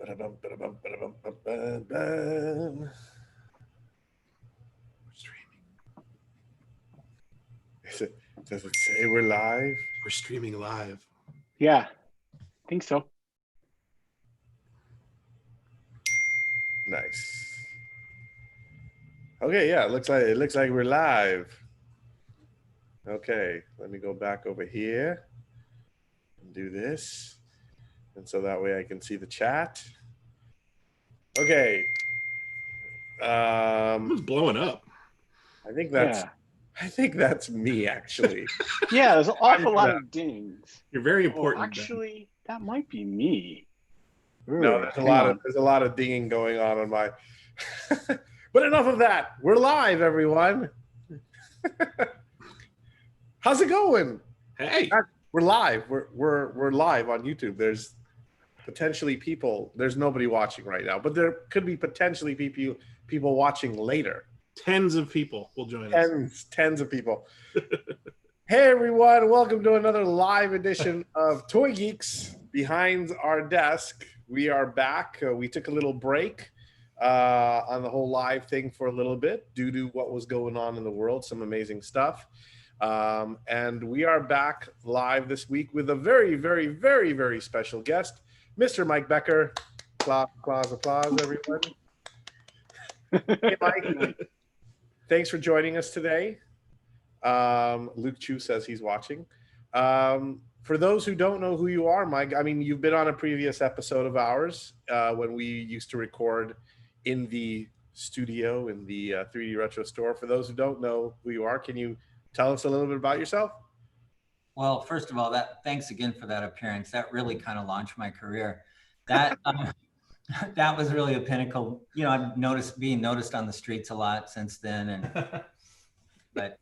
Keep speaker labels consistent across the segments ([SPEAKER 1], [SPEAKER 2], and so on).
[SPEAKER 1] Ba-da-bum, ba-da-bum, ba-da-bum, ba-bum, bum. We're streaming. Does it say we're live?
[SPEAKER 2] We're streaming live.
[SPEAKER 3] Yeah, I think so.
[SPEAKER 1] Nice. Okay, yeah, it looks like we're live. Okay, let me go back over here and do this. And so that way I can see the chat. Okay.
[SPEAKER 2] Who's blowing up?
[SPEAKER 1] I think that's me actually.
[SPEAKER 3] Yeah, there's an awful lot of dings.
[SPEAKER 2] You're very
[SPEAKER 3] Oh,
[SPEAKER 2] important.
[SPEAKER 3] actually, that might be me.
[SPEAKER 1] No, there's a lot of dinging going on my but enough of that. We're live, everyone. How's it going?
[SPEAKER 2] Hey,
[SPEAKER 1] we're live. We're live on YouTube. There's potentially people. There's nobody watching right now, but there could be potentially people watching later.
[SPEAKER 2] Tens of people will join us.
[SPEAKER 1] Tens of people. Hey everyone, welcome to another live edition of Toy Geeks Behind Our Desk. We are back. We took a little break on the whole live thing for a little bit due to what was going on in the world, some amazing stuff. And we are back live this week with a very, very, very, very special guest, Mr. Mike Becker. Applause, everyone. Hey, Mike. Thanks for joining us today. Luke Chu says he's watching. For those who don't know who you are, Mike, I mean, you've been on a previous episode of ours when we used to record in the studio in the 3D Retro store. For those who don't know who you are, can you tell us a little bit about yourself?
[SPEAKER 4] Well, first of all, thanks again for that appearance. That really kind of launched my career. That that was really a pinnacle. You know, I've being noticed on the streets a lot since then. But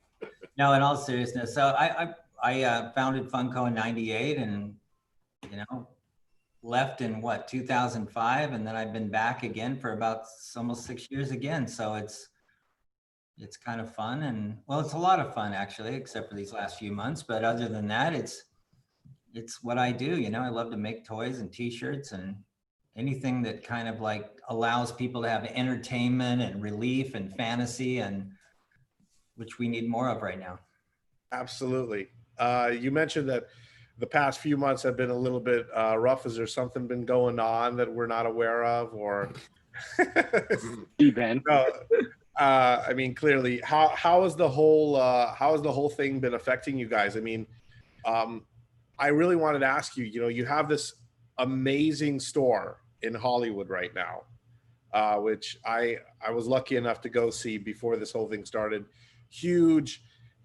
[SPEAKER 4] no, in all seriousness, so I founded Funko in '98, and left in 2005, and then I've been back again for about almost 6 years again. So it's kind of fun, and well, it's a lot of fun actually, except for these last few months. But other than that, it's what I do. I love to make toys and T-shirts and anything that kind of like allows people to have entertainment and relief and fantasy, and which we need more of right now.
[SPEAKER 1] Absolutely. You mentioned that the past few months have been a little bit rough. Is there something been going on that we're not aware of, or?
[SPEAKER 3] Ben.
[SPEAKER 1] I mean, clearly, how has the whole thing been affecting you guys? I mean, I really wanted to ask you. You have this amazing store in Hollywood right now, which I was lucky enough to go see before this whole thing started. Huge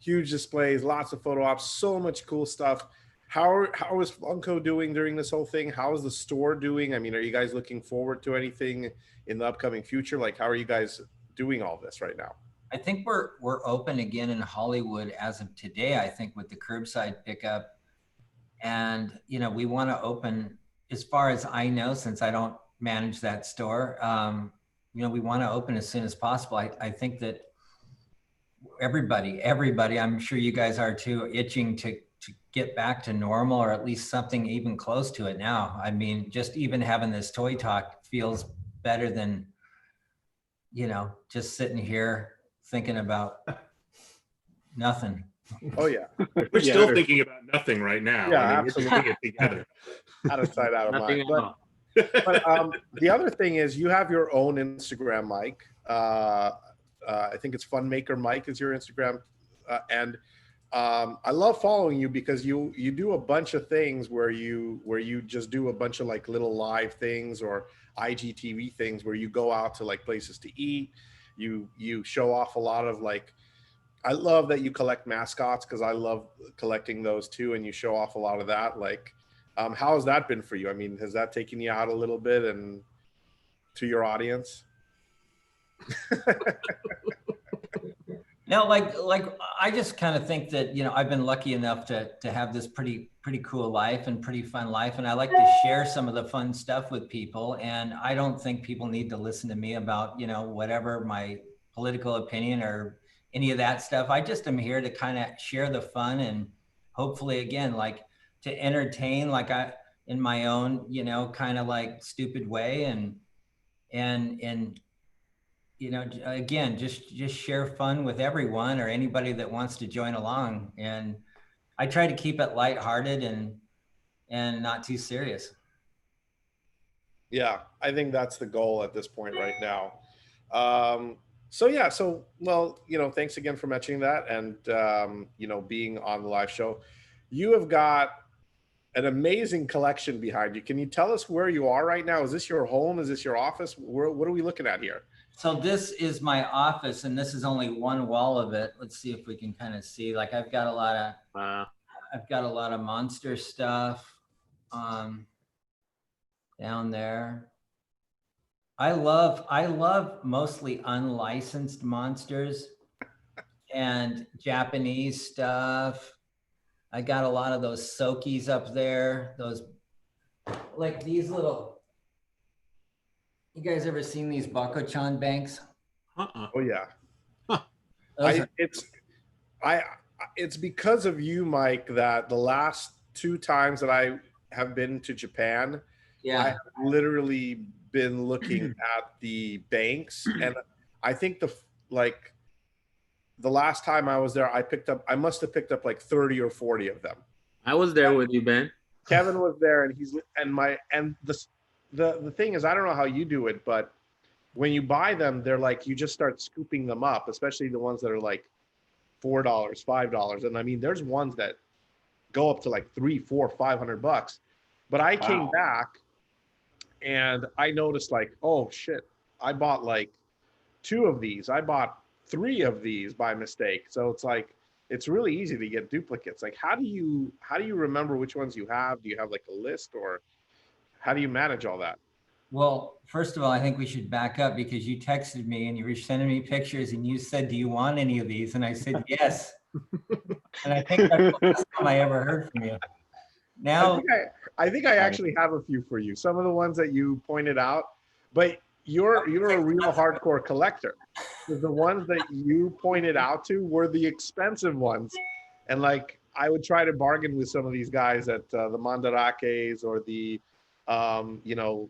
[SPEAKER 1] displays, lots of photo ops, so much cool stuff. How is Funko doing during this whole thing? How is the store doing? I mean, are you guys looking forward to anything in the upcoming future? Like, how are you guys doing all this right now?
[SPEAKER 4] I think we're open again in Hollywood as of today, I think, with the curbside pickup. And, we want to open, as far as I know, since I don't manage that store, we want to open as soon as possible. I think that everybody, I'm sure you guys are too, itching to get back to normal, or at least something even close to it now. I mean, just even having this toy talk feels better than, just sitting here thinking about nothing.
[SPEAKER 1] Oh yeah,
[SPEAKER 2] we're still thinking about nothing right now.
[SPEAKER 1] Yeah,
[SPEAKER 2] I mean,
[SPEAKER 1] absolutely.
[SPEAKER 2] we're just thinking it together.
[SPEAKER 1] Out of sight, out of
[SPEAKER 5] Nothing
[SPEAKER 1] mind.
[SPEAKER 5] at all.
[SPEAKER 1] But the other thing is, you have your own Instagram, Mike. I think it's Funmaker Mike is your Instagram, and I love following you because you do a bunch of things where you just do a bunch of like little live things or IGTV things where you go out to like places to eat. You show off a lot of like. I love that you collect mascots because I love collecting those too, and you show off a lot of that. Like, how has that been for you? I mean, has that taken you out a little bit and to your audience?
[SPEAKER 4] No, like I just kind of think that, I've been lucky enough to have this pretty cool life and pretty fun life. And I like to share some of the fun stuff with people. And I don't think people need to listen to me about, whatever my political opinion or any of that stuff. I just am here to kind of share the fun and hopefully, again, like to entertain. Like in my own, you know, kind of like stupid way, and you know, again, just share fun with everyone or anybody that wants to join along. And I try to keep it lighthearted and not too serious.
[SPEAKER 1] Yeah, I think that's the goal at this point right now. So yeah, so well, you know, thanks again for mentioning that, and you know, being on the live show. You have got an amazing collection behind you. Can you tell us where you are right now? Is this your home? Is this your office? What are we looking at here?
[SPEAKER 4] So this is my office, and this is only one wall of it. Let's see if we can kind of see. Like I've got a lot of monster stuff down there. I love mostly unlicensed monsters and Japanese stuff. I got a lot of those Sokies up there. Those, like these little, you guys ever seen these Bako-chan banks?
[SPEAKER 1] Oh yeah.
[SPEAKER 2] Huh.
[SPEAKER 1] It's because of you, Mike, that the last 2 times that I have been to Japan,
[SPEAKER 4] Yeah.
[SPEAKER 1] I have literally been looking at the banks, and I think the last time I was there, I must have picked up like 30 or 40 of them.
[SPEAKER 5] I was there with you, Ben.
[SPEAKER 1] Kevin was there, and the thing is, I don't know how you do it, but when you buy them, they're like, you just start scooping them up, especially the ones that are like $4, $5. And I mean, there's ones that go up to like $300, $400, $500. But I came back and I noticed like, oh shit, I bought like 2 of these. I bought 3 of these by mistake. So it's like, it's really easy to get duplicates. Like, how do you remember which ones you have? Do you have like a list, or how do you manage all that?
[SPEAKER 4] Well, first of all, I think we should back up, because you texted me and you were sending me pictures and you said, do you want any of these? And I said, yes. And I think that's the last time I ever heard from you. Now,
[SPEAKER 1] I think I actually have a few for you. Some of the ones that you pointed out, but you're a real hardcore collector. The ones that you pointed out to were the expensive ones. And like, I would try to bargain with some of these guys at the Mandarakes or the, you know,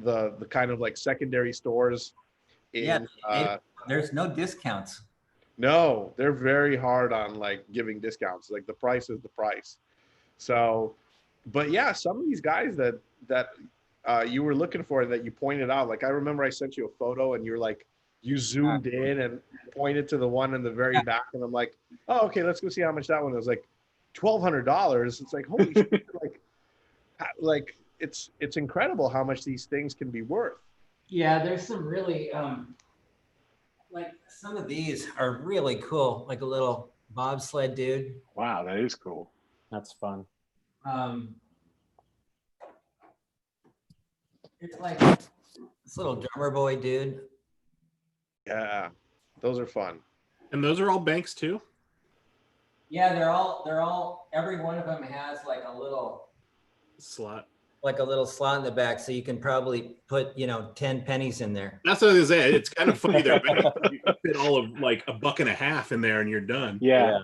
[SPEAKER 1] the kind of like secondary stores.
[SPEAKER 4] There's no discounts.
[SPEAKER 1] No, they're very hard on like giving discounts. Like the price is the price. So, but yeah, some of these guys that you were looking for that you pointed out, like I remember I sent you a photo and you're like, you zoomed in and pointed to the one in the very back, and I'm like, oh, okay, let's go see how much that one was. Like $1,200. It's like, holy shit, like it's incredible how much these things can be worth.
[SPEAKER 4] Yeah, there's some really like some of these are really cool, like a little bobsled dude.
[SPEAKER 3] Wow, that is cool.
[SPEAKER 5] That's fun.
[SPEAKER 4] It's like this little drummer boy dude.
[SPEAKER 1] Yeah, those are fun.
[SPEAKER 2] And those are all banks too?
[SPEAKER 4] Yeah, they're all every one of them has like a little
[SPEAKER 2] Slot.
[SPEAKER 4] Like a little slot in the back, so you can probably put, you know, 10 pennies in there.
[SPEAKER 2] That's what I was gonna say. It's kind of funny there. You can fit all of like $1.50 in there and you're done.
[SPEAKER 3] Yeah.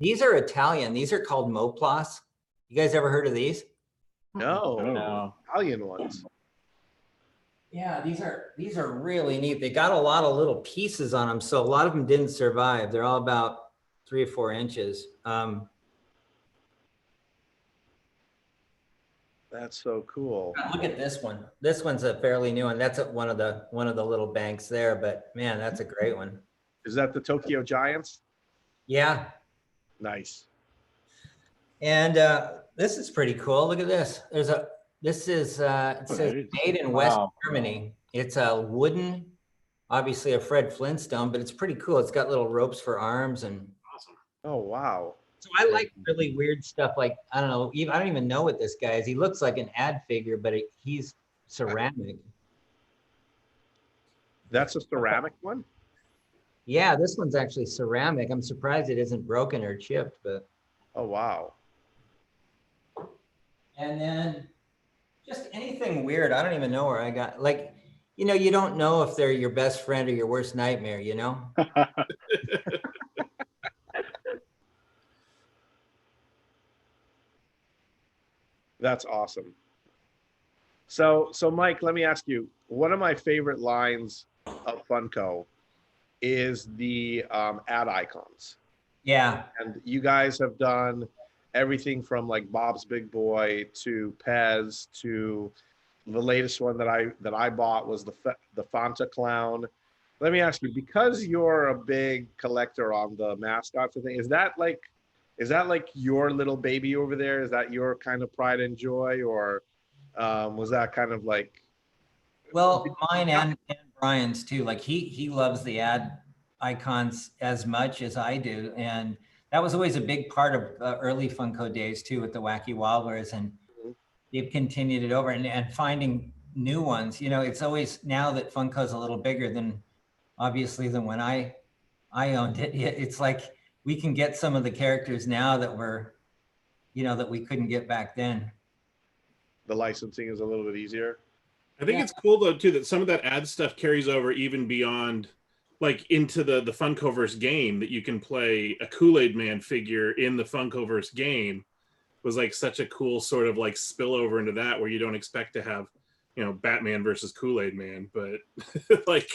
[SPEAKER 4] These are Italian. These are called Moplas. You guys ever heard of these?
[SPEAKER 1] No. Italian ones.
[SPEAKER 4] Yeah, these are really neat. They got a lot of little pieces on them, so a lot of them didn't survive. They're all about 3 or 4 inches.
[SPEAKER 1] That's so cool.
[SPEAKER 4] Look at this one. This one's a fairly new one. That's one of the little banks there, but man, that's a great one.
[SPEAKER 1] Is that the Tokyo Giants?
[SPEAKER 4] Yeah.
[SPEAKER 1] Nice.
[SPEAKER 4] And this is pretty cool. Look at this. It says made in West Germany. It's a wooden, obviously a Fred Flintstone, but it's pretty cool. It's got little ropes for arms and
[SPEAKER 2] Awesome.
[SPEAKER 1] Oh, wow.
[SPEAKER 4] So I like really weird stuff. Like, I don't know, I don't even know what this guy is. He looks like an ad figure, but he's ceramic.
[SPEAKER 1] That's a ceramic one?
[SPEAKER 4] Yeah, this one's actually ceramic. I'm surprised it isn't broken or chipped, but.
[SPEAKER 1] Oh, wow.
[SPEAKER 4] And then just anything weird. I don't even know where I got, like, you know, you don't know if they're your best friend or your worst nightmare, you know?
[SPEAKER 1] That's awesome. So Mike, let me ask you. One of my favorite lines of Funko is the ad icons,
[SPEAKER 4] Yeah.
[SPEAKER 1] and you guys have done everything from like Bob's Big Boy to Pez to the latest one that I bought was the Fanta clown. Let me ask you, because you're a big collector on the mascots and thing, is that like your little baby over there? Is that your kind of pride and joy, or was that kind of like?
[SPEAKER 4] Well, mine and Brian's too. Like he loves the ad icons as much as I do, and that was always a big part of early Funko days too, with the Wacky Wobblers, and they've continued it over and finding new ones. You know, it's always now that Funko's a little bigger than obviously than when I owned it. It's like we can get some of the characters now that were, you know, that we couldn't get back then.
[SPEAKER 1] The licensing is a little bit easier.
[SPEAKER 2] I think it's cool though too that some of that ad stuff carries over even beyond, like into the Funkoverse game, that you can play a Kool-Aid Man figure in the Funkoverse game was like such a cool sort of like spillover into that, where you don't expect to have, you know, Batman versus Kool-Aid Man, but like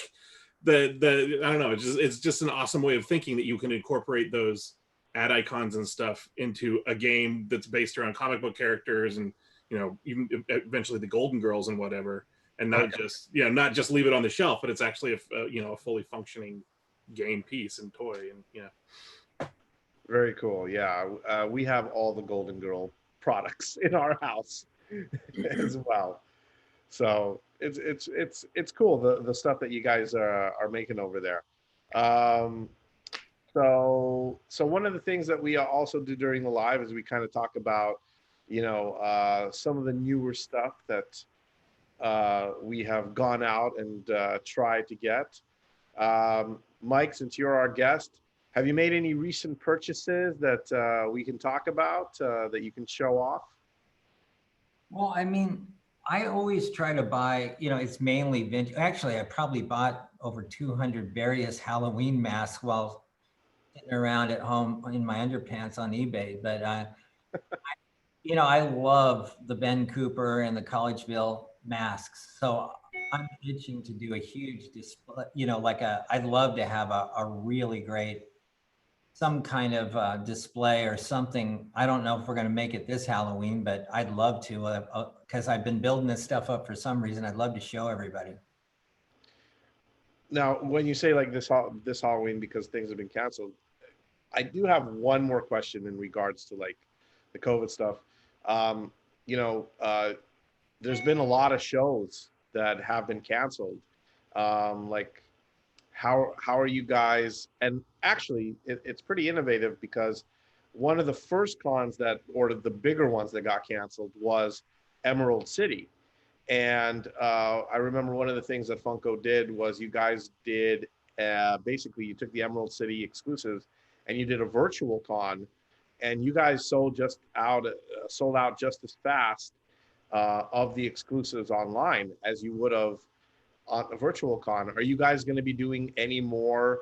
[SPEAKER 2] the I don't know, it's just an awesome way of thinking that you can incorporate those ad icons and stuff into a game that's based around comic book characters, and you know, even eventually the Golden Girls and whatever, and not just, you know, not just leave it on the shelf, but it's actually a fully functioning game piece and toy, and
[SPEAKER 1] Very cool. Yeah, we have all the Golden Girl products in our house as well. So it's cool, the stuff that you guys are making over there. So one of the things that we also do during the live is we kind of talk about, you know, some of the newer stuff that we have gone out and tried to get. Mike, since you're our guest, have you made any recent purchases that we can talk about that you can show off?
[SPEAKER 4] Well, I mean, I always try to buy, you know, it's mainly vintage. Actually, I probably bought over 200 various Halloween masks while sitting around at home in my underpants on eBay. But, you know, I love the Ben Cooper and the Collegeville masks. So I'm itching to do a huge display, you know, like I'd love to have a really great, some kind of display or something. I don't know if we're going to make it this Halloween, but I'd love to, because I've been building this stuff up for some reason. I'd love to show everybody.
[SPEAKER 1] Now, when you say like this Halloween because things have been canceled, I do have one more question in regards to like the COVID stuff. You know, there's been a lot of shows that have been canceled. Like, how are you guys? And actually, it's pretty innovative because one of the first cons that, or the bigger ones that got canceled, was Emerald City. And I remember one of the things that Funko did was you guys did basically you took the Emerald City exclusives and you did a virtual con, and you guys sold out just as fast of the exclusives online as you would have on a virtual con. Are you guys going to be doing any more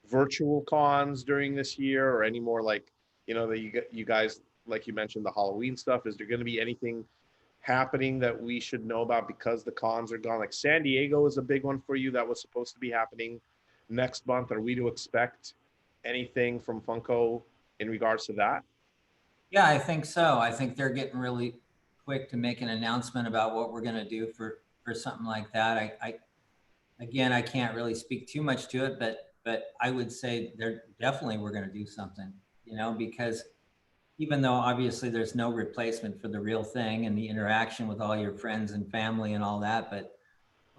[SPEAKER 1] virtual cons during this year, or any more, like, you know, that you guys, like you mentioned, the Halloween stuff? Is there going to be anything happening that we should know about because the cons are gone? Like San Diego is a big one for you that was supposed to be happening next month. Are we to expect anything from Funko in regards to that?
[SPEAKER 4] Yeah, I think so. I think they're getting really quick to make an announcement about what we're going to do for something like that. Again, I can't really speak too much to it, but I would say we're going to do something, you know, because even though obviously there's no replacement for the real thing and the interaction with all your friends and family and all that, but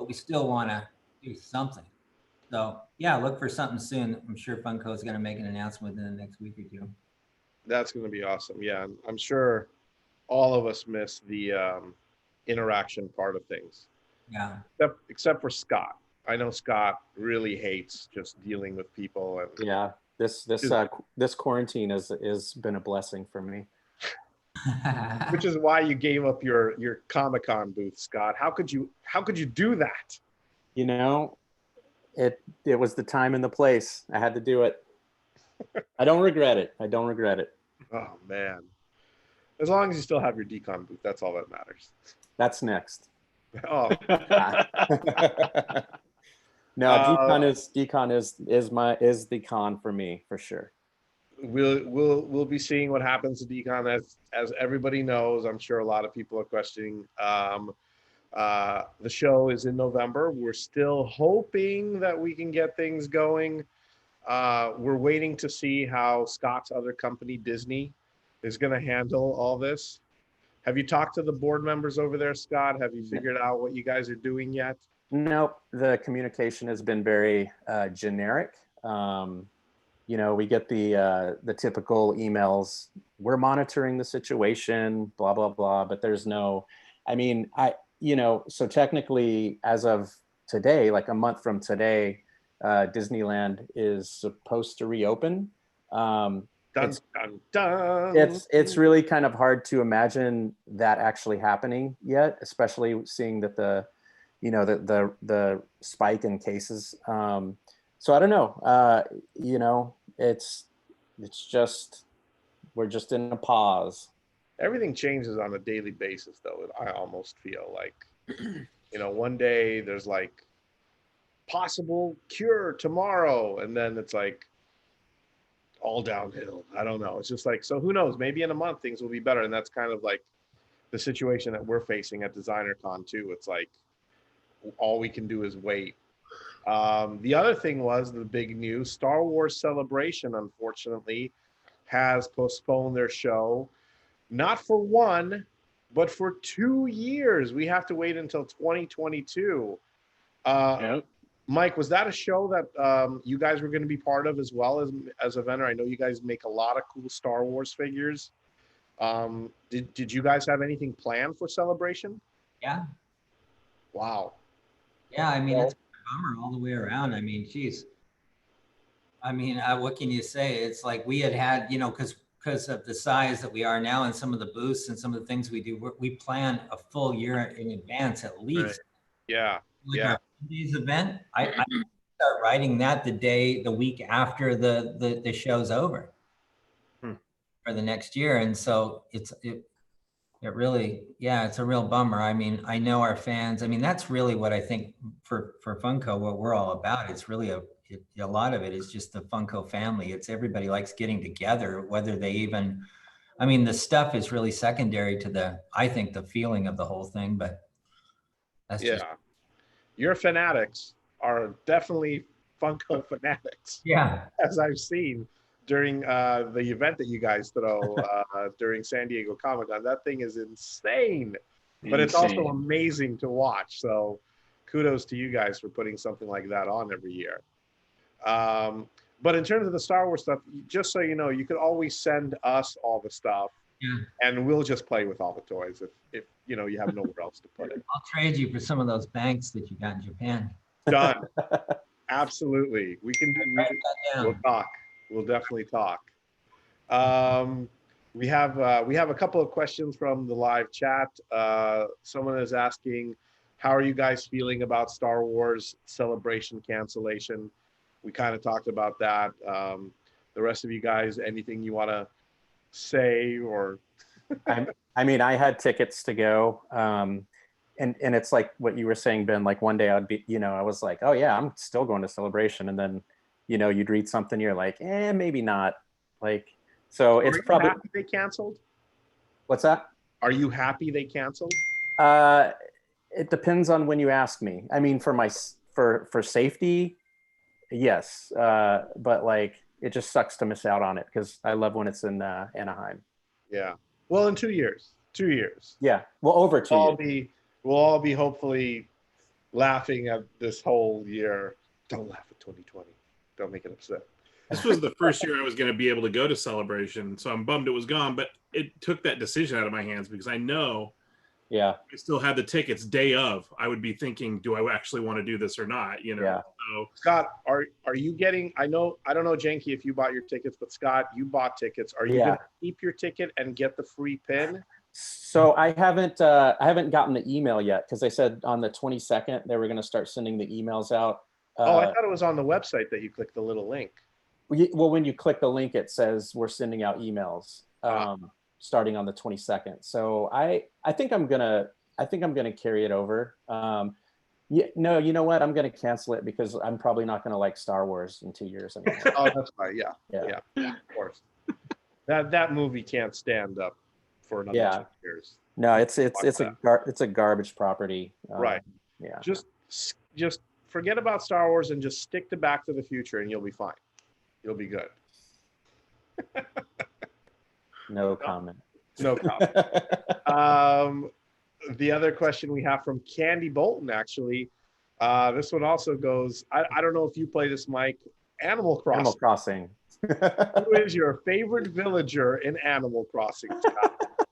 [SPEAKER 4] we still want to do something. So yeah, look for something soon. I'm sure Funko is going to make an announcement within the next week or two.
[SPEAKER 1] That's going to be awesome. Yeah, I'm sure all of us miss the interaction part of things.
[SPEAKER 4] Yeah.
[SPEAKER 1] Except for Scott. I know Scott really hates just dealing with people. And
[SPEAKER 5] Yeah, this quarantine has been a blessing for me.
[SPEAKER 1] which is why you gave up your Comic-Con booth, Scott. How could you do that?
[SPEAKER 5] You know, it was the time and the place. I had to do it. I don't regret it.
[SPEAKER 1] Oh man. As long as you still have your decon booth, that's all that matters.
[SPEAKER 5] That's next.
[SPEAKER 1] Oh,
[SPEAKER 5] No, decon is the con for me for sure.
[SPEAKER 1] we'll be seeing what happens to decon as everybody knows. I'm sure a lot of people are questioning. The show is in November. We're still hoping that we can get things going. We're waiting to see how Scott's other company, Disney, is going to handle all this. Have you talked to the board members over there, Scott? Have you figured out what you guys are doing yet?
[SPEAKER 5] Nope, the communication has been very generic. You know, we get the typical emails. We're monitoring the situation, blah blah blah. But there's no, I mean, so technically, as of today, like a month from today, Disneyland is supposed to reopen.
[SPEAKER 1] Dun, dun, dun.
[SPEAKER 5] It's really kind of hard to imagine that actually happening yet, especially seeing that the spike in cases. So I don't know. It's just, we're just in a pause.
[SPEAKER 1] Everything changes on a daily basis, though. I almost feel like, one day there's like possible cure tomorrow, and then it's like all downhill. I don't know. It's just like, so who knows? Maybe in a month things will be better, and that's kind of like the situation that we're facing at DesignerCon too. It's like all we can do is wait. The other thing was the big news: Star Wars Celebration, unfortunately, has postponed their show, not for 1, but for 2 years. We have to wait until 2022.
[SPEAKER 3] Yep.
[SPEAKER 1] Mike, was that a show that you guys were going to be part of as well as a vendor? I know you guys make a lot of cool Star Wars figures. Did you guys have anything planned for Celebration?
[SPEAKER 4] Yeah.
[SPEAKER 1] Wow.
[SPEAKER 4] Yeah, I mean, it's a bummer all the way around. I mean, geez. I mean, what can you say? It's like we had, because of the size that we are now and some of the booths and some of the things we do, we plan a full year in advance at least.
[SPEAKER 1] Right. Yeah.
[SPEAKER 4] Like
[SPEAKER 1] Yeah.
[SPEAKER 4] our Monday's event, I start writing that the week after the show's over for the next year. And so it really, yeah, it's a real bummer. I mean, I know our fans, I mean, that's really what I think for Funko, what we're all about. It's really a lot of it is just the Funko family. It's everybody likes getting together, whether they even, I mean, the stuff is really secondary to I think the feeling of the whole thing, but that's just.
[SPEAKER 1] Your fanatics are definitely Funko fanatics.
[SPEAKER 4] Yeah.
[SPEAKER 1] As I've seen during the event that you guys throw during San Diego Comic-Con. That thing is insane, but it's also amazing to watch. So kudos to you guys for putting something like that on every year. But in terms of the Star Wars stuff, just so you know, you could always send us all the stuff.
[SPEAKER 4] Yeah.
[SPEAKER 1] And we'll just play with all the toys if you have nowhere else to put it.
[SPEAKER 4] I'll trade you for some of those banks that you got in Japan.
[SPEAKER 1] Done. Absolutely. We can do. We'll talk. We'll definitely talk. We have a couple of questions from the live chat. Someone is asking, how are you guys feeling about Star Wars Celebration cancellation? We kind of talked about that. The rest of you guys, anything you want to say or?
[SPEAKER 5] I mean, I had tickets to go. And it's like what you were saying, Ben, like one day I'd be, I was like, oh yeah, I'm still going to Celebration. And then, you'd read something, you're like, maybe not. Like, so it's probably.
[SPEAKER 1] Happy they canceled?
[SPEAKER 5] What's that?
[SPEAKER 1] Are you happy they canceled?
[SPEAKER 5] It depends on when you ask me. I mean, for safety, yes. But like, it just sucks to miss out on it because I love when it's in Anaheim.
[SPEAKER 1] Yeah. Well, in 2 years. 2 years.
[SPEAKER 5] Yeah. Well, over 2 years.
[SPEAKER 1] We'll all be hopefully laughing at this whole year. Don't laugh at 2020. Don't make it upset.
[SPEAKER 2] This was the first year I was going to be able to go to Celebration, so I'm bummed it was gone, but it took that decision out of my hands because I know I still had the tickets day of. I would be thinking, do I actually want to do this or not?
[SPEAKER 5] Yeah.
[SPEAKER 1] So, Scott, are you getting, I don't know, Janky, if you bought your tickets, but Scott, you bought tickets. Are you going to keep your ticket and get the free pin?
[SPEAKER 5] So I haven't gotten the email yet because they said on the 22nd they were going to start sending the emails out.
[SPEAKER 1] I thought it was on the website that you clicked the little link.
[SPEAKER 5] Well, when you click the link, it says we're sending out emails starting on the 22nd. So I think I'm gonna I think I'm going to carry it over. Yeah, no, you know what? I'm going to cancel it because I'm probably not going to like Star Wars in 2 years anymore.
[SPEAKER 1] Oh, that's fine. Yeah,
[SPEAKER 5] Yeah.
[SPEAKER 1] of course. That movie can't stand up for another 2 years.
[SPEAKER 5] No, it's a garbage property.
[SPEAKER 1] Right.
[SPEAKER 5] Yeah.
[SPEAKER 1] Just forget about Star Wars and just stick to Back to the Future, and you'll be fine. You'll be good.
[SPEAKER 5] No comment.
[SPEAKER 1] No comment. The other question we have from Candy Bolton, actually, this one also goes, I don't know if you play this, Mike, Animal Crossing.
[SPEAKER 5] Animal Crossing.
[SPEAKER 1] Who is your favorite villager in Animal Crossing, Scott?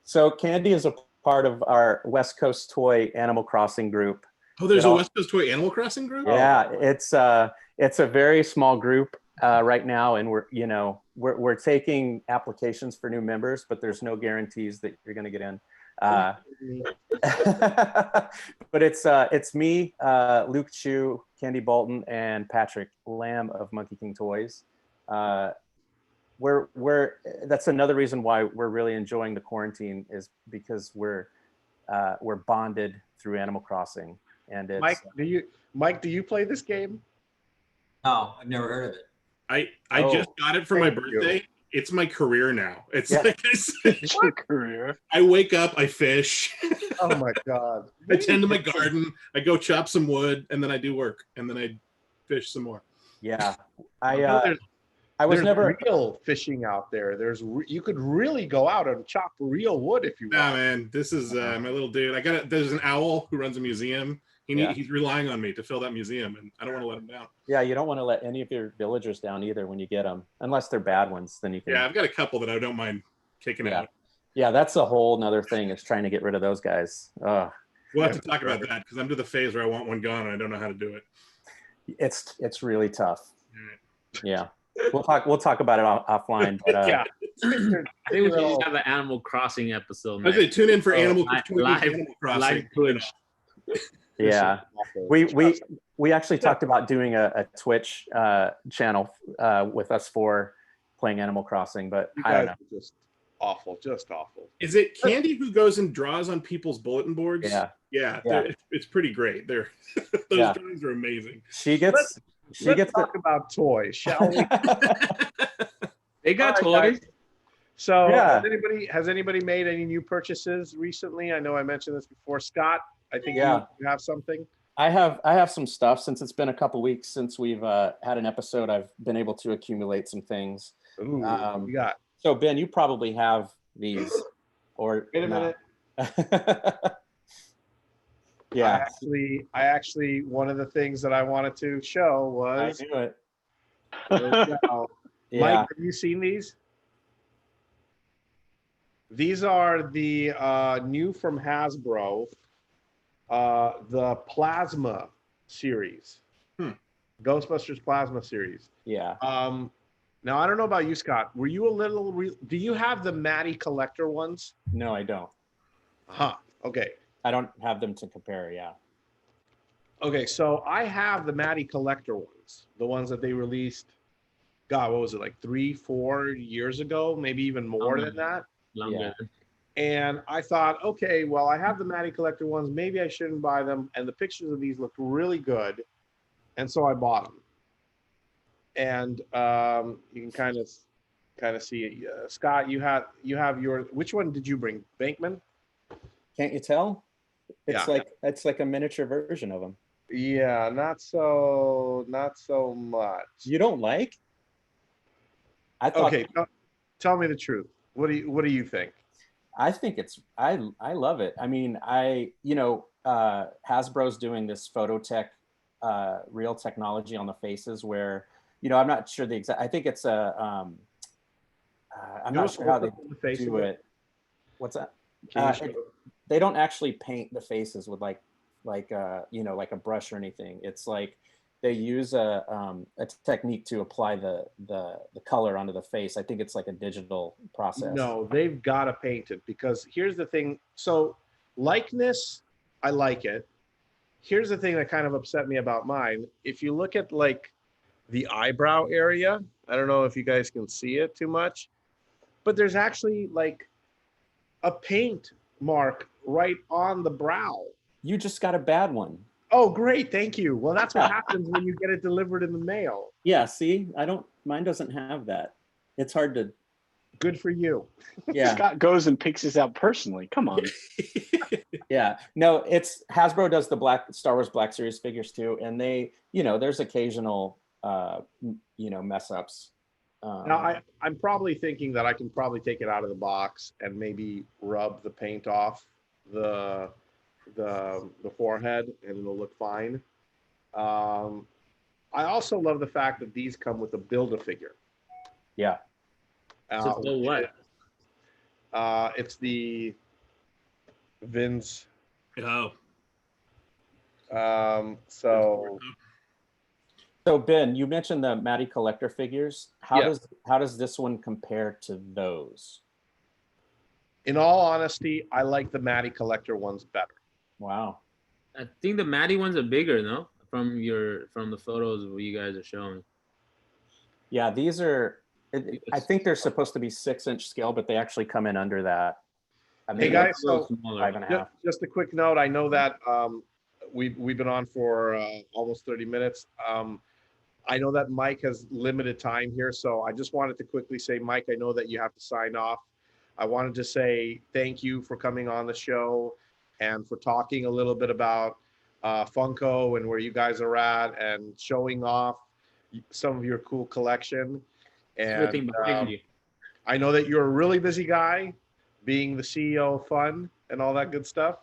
[SPEAKER 5] So Candy is a part of our West Coast Toy Animal Crossing group.
[SPEAKER 2] Oh, there's a West Coast Toy Animal Crossing group?
[SPEAKER 5] Yeah, it's a very small group right now, and we're taking applications for new members, but there's no guarantees that you're going to get in. But it's me, Luke Chu, Candy Bolton, and Patrick Lamb of Monkey King Toys. That's another reason why we're really enjoying the quarantine, is because we're bonded through Animal Crossing. And it's,
[SPEAKER 1] Mike, do you play this game?
[SPEAKER 4] No, I've never heard of it.
[SPEAKER 2] I just got it for my birthday. It's my career now. It's like
[SPEAKER 3] It's your career.
[SPEAKER 2] I wake up, I fish.
[SPEAKER 1] Oh my God.
[SPEAKER 2] I tend to my garden. I go chop some wood, and then I do work, and then I fish some more.
[SPEAKER 5] Yeah,
[SPEAKER 1] There's never real fishing out there. You could really go out and chop real wood if you want.
[SPEAKER 2] Nah, man, this is my little dude. There's an owl who runs a museum. He's relying on me to fill that museum, and I don't want to let him down.
[SPEAKER 5] Yeah, you don't want to let any of your villagers down either when you get them, unless they're bad ones. Then you can.
[SPEAKER 2] Yeah, I've got a couple that I don't mind kicking out.
[SPEAKER 5] Yeah, that's a whole nother thing, is trying to get rid of those guys.
[SPEAKER 2] We'll have to talk about that, because I'm to the phase where I want one gone and I don't know how to do it.
[SPEAKER 5] It's really tough. Yeah, we'll talk about it offline. But,
[SPEAKER 6] yeah, I think we should just have an Animal Crossing episode.
[SPEAKER 2] I say tune in for Animal
[SPEAKER 6] Crossing.
[SPEAKER 2] Live
[SPEAKER 6] Twitch.
[SPEAKER 5] Yeah, we actually talked about doing a Twitch channel with us for playing Animal Crossing, but I don't know.
[SPEAKER 1] Just awful.
[SPEAKER 2] Is it Candy who goes and draws on people's bulletin boards? Yeah. It's pretty great. Those drawings are amazing.
[SPEAKER 1] Let's talk about toys, shall we?
[SPEAKER 6] They got toys.
[SPEAKER 1] Guys. So has anybody made any new purchases recently? I know I mentioned this before. Scott, I think you have something.
[SPEAKER 5] I have some stuff. Since it's been a couple weeks since we've had an episode, I've been able to accumulate some things.
[SPEAKER 1] Ooh, what you got?
[SPEAKER 5] So Ben, you probably have these, or
[SPEAKER 1] wait a minute.
[SPEAKER 5] Yeah.
[SPEAKER 1] I actually one of the things that I wanted to show was.
[SPEAKER 5] I knew it.
[SPEAKER 1] Yeah. Mike, have you seen these? These are the new from Hasbro, the Plasma series, Ghostbusters Plasma series.
[SPEAKER 5] Yeah.
[SPEAKER 1] Now I don't know about you, Scott. Were you a little? Do you have the Matty collector ones?
[SPEAKER 5] No, I don't.
[SPEAKER 1] Okay.
[SPEAKER 5] I don't have them to compare. Yeah.
[SPEAKER 1] Okay, so I have the Matty collector ones, the ones that they released. God, what was it, like 3-4 years ago? Maybe even more than that.
[SPEAKER 6] Longer.
[SPEAKER 1] And I thought, okay, well, I have the Matty collector ones. Maybe I shouldn't buy them. And the pictures of these looked really good, and so I bought them. And you can kind of see it. Scott, you have your. Which one did you bring? Bankman?
[SPEAKER 5] Can't you tell? It's like a miniature version of them.
[SPEAKER 1] Yeah, not so much.
[SPEAKER 5] You don't like? I thought.
[SPEAKER 1] Okay, tell me the truth. What do you think?
[SPEAKER 5] I think I love it. I mean, Hasbro's doing this phototech, real technology on the faces where, I'm not sure the exact. I think it's I'm not sure how they do it. What's that? They don't actually paint the faces with like a brush or anything. It's like they use a technique to apply the color onto the face. I think it's like a digital process.
[SPEAKER 1] No, they've got to paint it, because here's the thing. So likeness, I like it. Here's the thing that kind of upset me about mine. If you look at like the eyebrow area, I don't know if you guys can see it too much, but there's actually like a paint mark right on the brow.
[SPEAKER 5] You just got a bad one.
[SPEAKER 1] Oh, great. Thank you. Well, that's what happens when you get it delivered in the mail.
[SPEAKER 5] Yeah, see, mine doesn't have that. It's hard to,
[SPEAKER 1] Good for you.
[SPEAKER 5] yeah.
[SPEAKER 3] Scott goes and picks this out personally. Come on.
[SPEAKER 5] Yeah, no, it's Hasbro does the Star Wars Black Series figures too, and they, there's occasional, mess ups.
[SPEAKER 1] Now, I'm probably thinking that I can probably take it out of the box and maybe rub the paint off the forehead, and it'll look fine. I also love the fact that these come with a Build-A-Figure.
[SPEAKER 5] Yeah.
[SPEAKER 6] So what?
[SPEAKER 1] It's the Vince.
[SPEAKER 2] Oh.
[SPEAKER 1] So
[SPEAKER 5] Ben, you mentioned the Matty collector figures. How does this one compare to those?
[SPEAKER 1] in all honesty, I like the Matty collector ones better.
[SPEAKER 5] Wow.
[SPEAKER 6] I think the Matty ones are bigger, no? From the photos what you guys are showing.
[SPEAKER 5] Yeah, these are. I think they're supposed to be 6-inch scale, but they actually come in under that.
[SPEAKER 1] Hey guys, so
[SPEAKER 5] 5.5.
[SPEAKER 1] just a quick note. I know that we've been on for almost 30 minutes. I know that Mike has limited time here, so I just wanted to quickly say, Mike, I know that you have to sign off. I wanted to say thank you for coming on the show and for talking a little bit about Funko and where you guys are at and showing off some of your cool collection. And I know that you're a really busy guy, being the CEO of Fun and all that good stuff.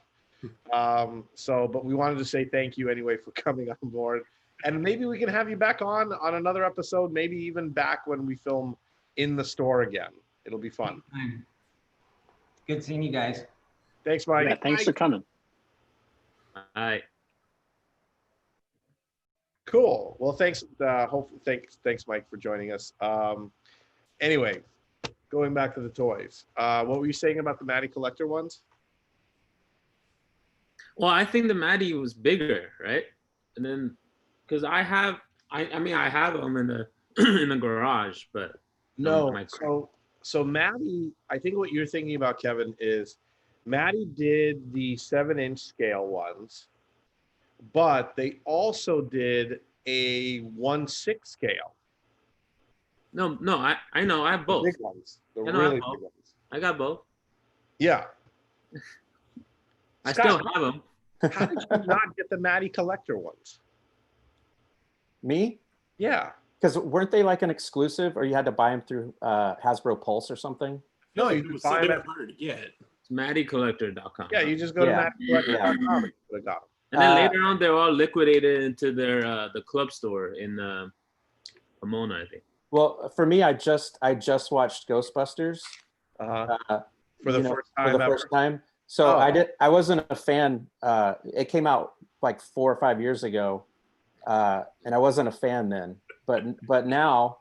[SPEAKER 1] But we wanted to say thank you anyway for coming on board. And maybe we can have you back on another episode, maybe even back when we film in the store again. It'll be fun.
[SPEAKER 4] Good seeing you guys.
[SPEAKER 1] Thanks, Mike.
[SPEAKER 3] Yeah, thanks for coming.
[SPEAKER 6] All right.
[SPEAKER 1] Cool. Well, thanks. Thanks, Mike, for joining us. Anyway, going back to the toys. What were you saying about the Matty collector ones?
[SPEAKER 6] Well, I think the Matty was bigger, right? And then, because I have them in the in the garage, but
[SPEAKER 1] no. So Matty, I think what you're thinking about, Kevin, is Matty did the 7-inch scale ones, but they also did a 1/6 scale.
[SPEAKER 6] No, I know, I have both.
[SPEAKER 1] The big ones. The
[SPEAKER 6] I
[SPEAKER 1] really
[SPEAKER 6] have both.
[SPEAKER 1] big ones.
[SPEAKER 6] I got both.
[SPEAKER 1] Yeah.
[SPEAKER 6] I
[SPEAKER 1] Scott,
[SPEAKER 6] still have them.
[SPEAKER 1] How did you not get the Matty collector ones?
[SPEAKER 5] Me?
[SPEAKER 1] Yeah.
[SPEAKER 5] Because weren't they like an exclusive, or you had to buy them through Hasbro Pulse or something?
[SPEAKER 1] No,
[SPEAKER 2] It
[SPEAKER 1] you
[SPEAKER 2] was
[SPEAKER 1] buy
[SPEAKER 2] so
[SPEAKER 1] them.
[SPEAKER 2] hard to get.
[SPEAKER 6] It's MattyCollector.com.
[SPEAKER 1] Yeah, you just go to MattyCollector.com. You could have got them.
[SPEAKER 6] And then later on, they're all liquidated into their the club store in Pomona, I think.
[SPEAKER 5] Well, for me, I just watched Ghostbusters
[SPEAKER 1] For the first time.
[SPEAKER 5] For the first time. So I wasn't a fan. It came out like 4 or 5 years ago, and I wasn't a fan then. But now,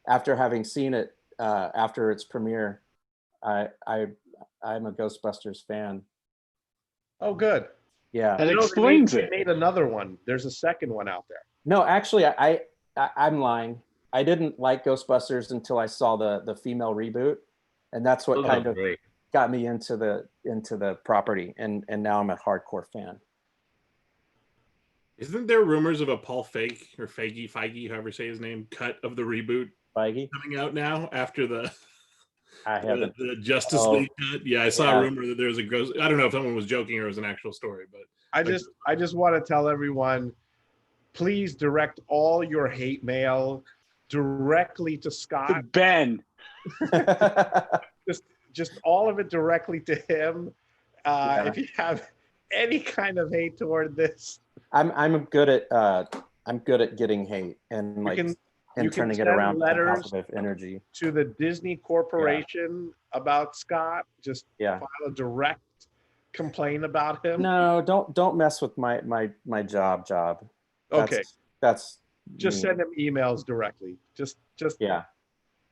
[SPEAKER 5] after having seen it after its premiere, I'm a Ghostbusters fan.
[SPEAKER 1] Oh, good.
[SPEAKER 5] Yeah.
[SPEAKER 3] That explains
[SPEAKER 1] They
[SPEAKER 3] it.
[SPEAKER 1] made another one. There's a second one out there.
[SPEAKER 5] No, actually, I'm lying. I didn't like Ghostbusters until I saw the female reboot, and that's what kind of got me into the property. And now I'm a hardcore fan.
[SPEAKER 2] Isn't there rumors of a Paul Feige, however you say his name, cut of the reboot
[SPEAKER 5] Feige
[SPEAKER 2] coming out now after the Justice
[SPEAKER 5] Oh.
[SPEAKER 2] League cut? Yeah, I saw a rumor that there was a ghost. I don't know if someone was joking or it was an actual story, but
[SPEAKER 1] I just want to tell everyone, please direct all your hate mail directly to Scott.
[SPEAKER 3] Ben.
[SPEAKER 1] Just all of it directly to him. If you have any kind of hate toward this,
[SPEAKER 5] I'm good at getting hate and turning it around to positive energy.
[SPEAKER 1] To the Disney Corporation about Scott, just file a direct complaint about him.
[SPEAKER 5] No, don't mess with my job.
[SPEAKER 1] Okay,
[SPEAKER 5] that's
[SPEAKER 1] just send him emails directly. Just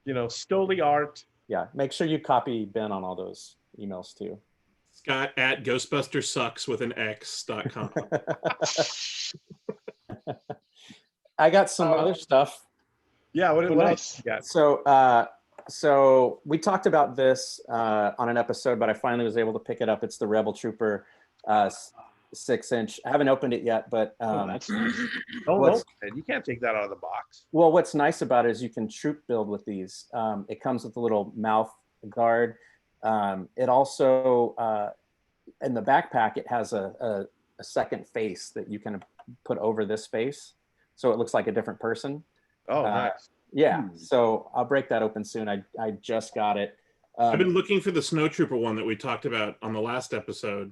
[SPEAKER 1] Stoli Art.
[SPEAKER 5] Yeah, make sure you copy Ben on all those emails too.
[SPEAKER 2] Scott at Ghostbustersucks with an X.com.
[SPEAKER 5] I got some other stuff.
[SPEAKER 1] Yeah, what else you got?
[SPEAKER 5] So So we talked about this on an episode, but I finally was able to pick it up. It's the Rebel Trooper 6-inch. I haven't opened it yet, but
[SPEAKER 3] Oh, that's nice.
[SPEAKER 1] Don't
[SPEAKER 5] What's-
[SPEAKER 1] open it. You can't take that out of the box.
[SPEAKER 5] well, what's nice about it is you can troop build with these. It comes with a little mouth guard. It also, in the backpack, it has a second face that you can put over this space. So it looks like a different person.
[SPEAKER 1] Oh, nice.
[SPEAKER 5] Yeah, so I'll break that open soon. I just got it.
[SPEAKER 2] I've been looking for the Snow Trooper one that we talked about on the last episode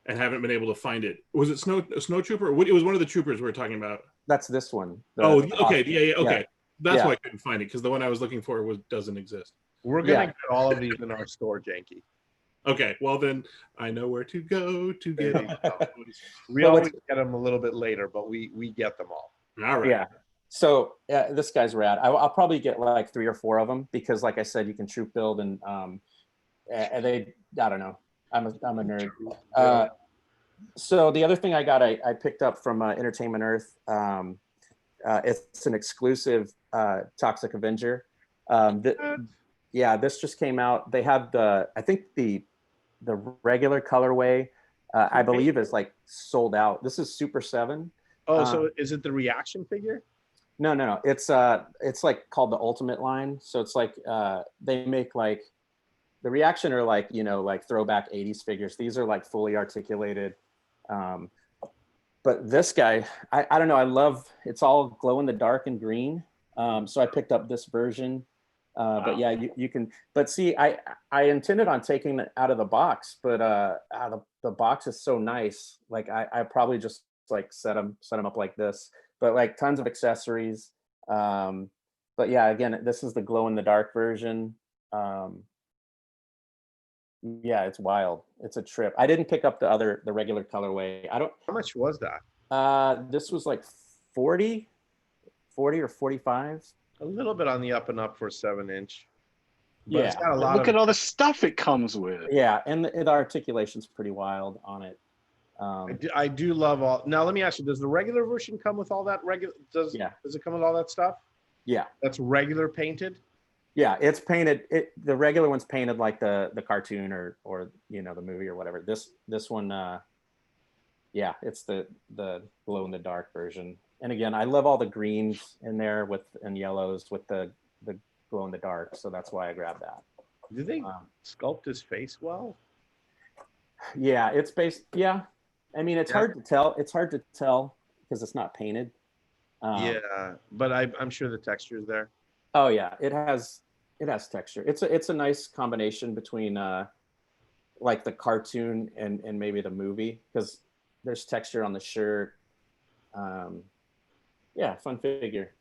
[SPEAKER 2] and haven't been able to find it. Was it Snow Trooper? It was one of the troopers we were talking about.
[SPEAKER 5] That's this one.
[SPEAKER 2] Okay. Yeah, okay.
[SPEAKER 5] Yeah.
[SPEAKER 2] That's
[SPEAKER 5] Yeah.
[SPEAKER 2] why I couldn't find it, because the one I was looking for doesn't exist.
[SPEAKER 1] We're gonna get all of these in our store, Janky.
[SPEAKER 2] Okay, well then I know where to go to get it.
[SPEAKER 1] We always get them a little bit later, but we get them all.
[SPEAKER 2] All right.
[SPEAKER 5] Yeah. So this guy's rad. I'll probably get like 3 or 4 of them because, like I said, you can troop build and they. I don't know. I'm a nerd. So the other thing I got, I picked up from Entertainment Earth. It's an exclusive Toxic Avenger. This just came out. They have I think the regular colorway, I believe, is like sold out. This is Super 7.
[SPEAKER 1] Oh, so is it the reaction figure?
[SPEAKER 5] No. It's like called the Ultimate line. So it's like they make like the reaction are like, like throwback 80s figures. These are like fully articulated. But this guy, I don't know. I love, it's all glow in the dark and green. So I picked up this version. But yeah, you can, but see, I intended on taking it out of the box, but the box is so nice. Like I probably just like set them up like this, but like tons of accessories. But yeah, again, this is the glow in the dark version. Yeah, it's wild. It's a trip. I didn't pick up the regular colorway.
[SPEAKER 1] How much was that?
[SPEAKER 5] This was like 40 or 45.
[SPEAKER 1] A little bit on the up and up for a 7-inch. But
[SPEAKER 5] Yeah.
[SPEAKER 1] it's got a lot
[SPEAKER 3] Look at all the stuff it comes with.
[SPEAKER 5] Yeah, and the articulation's pretty wild on it.
[SPEAKER 1] I do love all. Now let me ask you: does the regular version come with all that regular? Does it come with all that stuff?
[SPEAKER 5] Yeah.
[SPEAKER 1] That's regular painted.
[SPEAKER 5] Yeah, it's painted. The regular one's painted like the cartoon or the movie or whatever. This one, it's the glow in the dark version. And again, I love all the greens in there and yellows with the glow in the dark. So that's why I grabbed that.
[SPEAKER 1] Do they sculpt his face well?
[SPEAKER 5] Yeah, it's based. Yeah, I mean, it's hard to tell. It's hard to tell because it's not painted.
[SPEAKER 1] But I'm sure the texture is there.
[SPEAKER 5] Oh yeah, it has texture. It's a nice combination between like the cartoon and maybe the movie because there's texture on the shirt. Fun figure.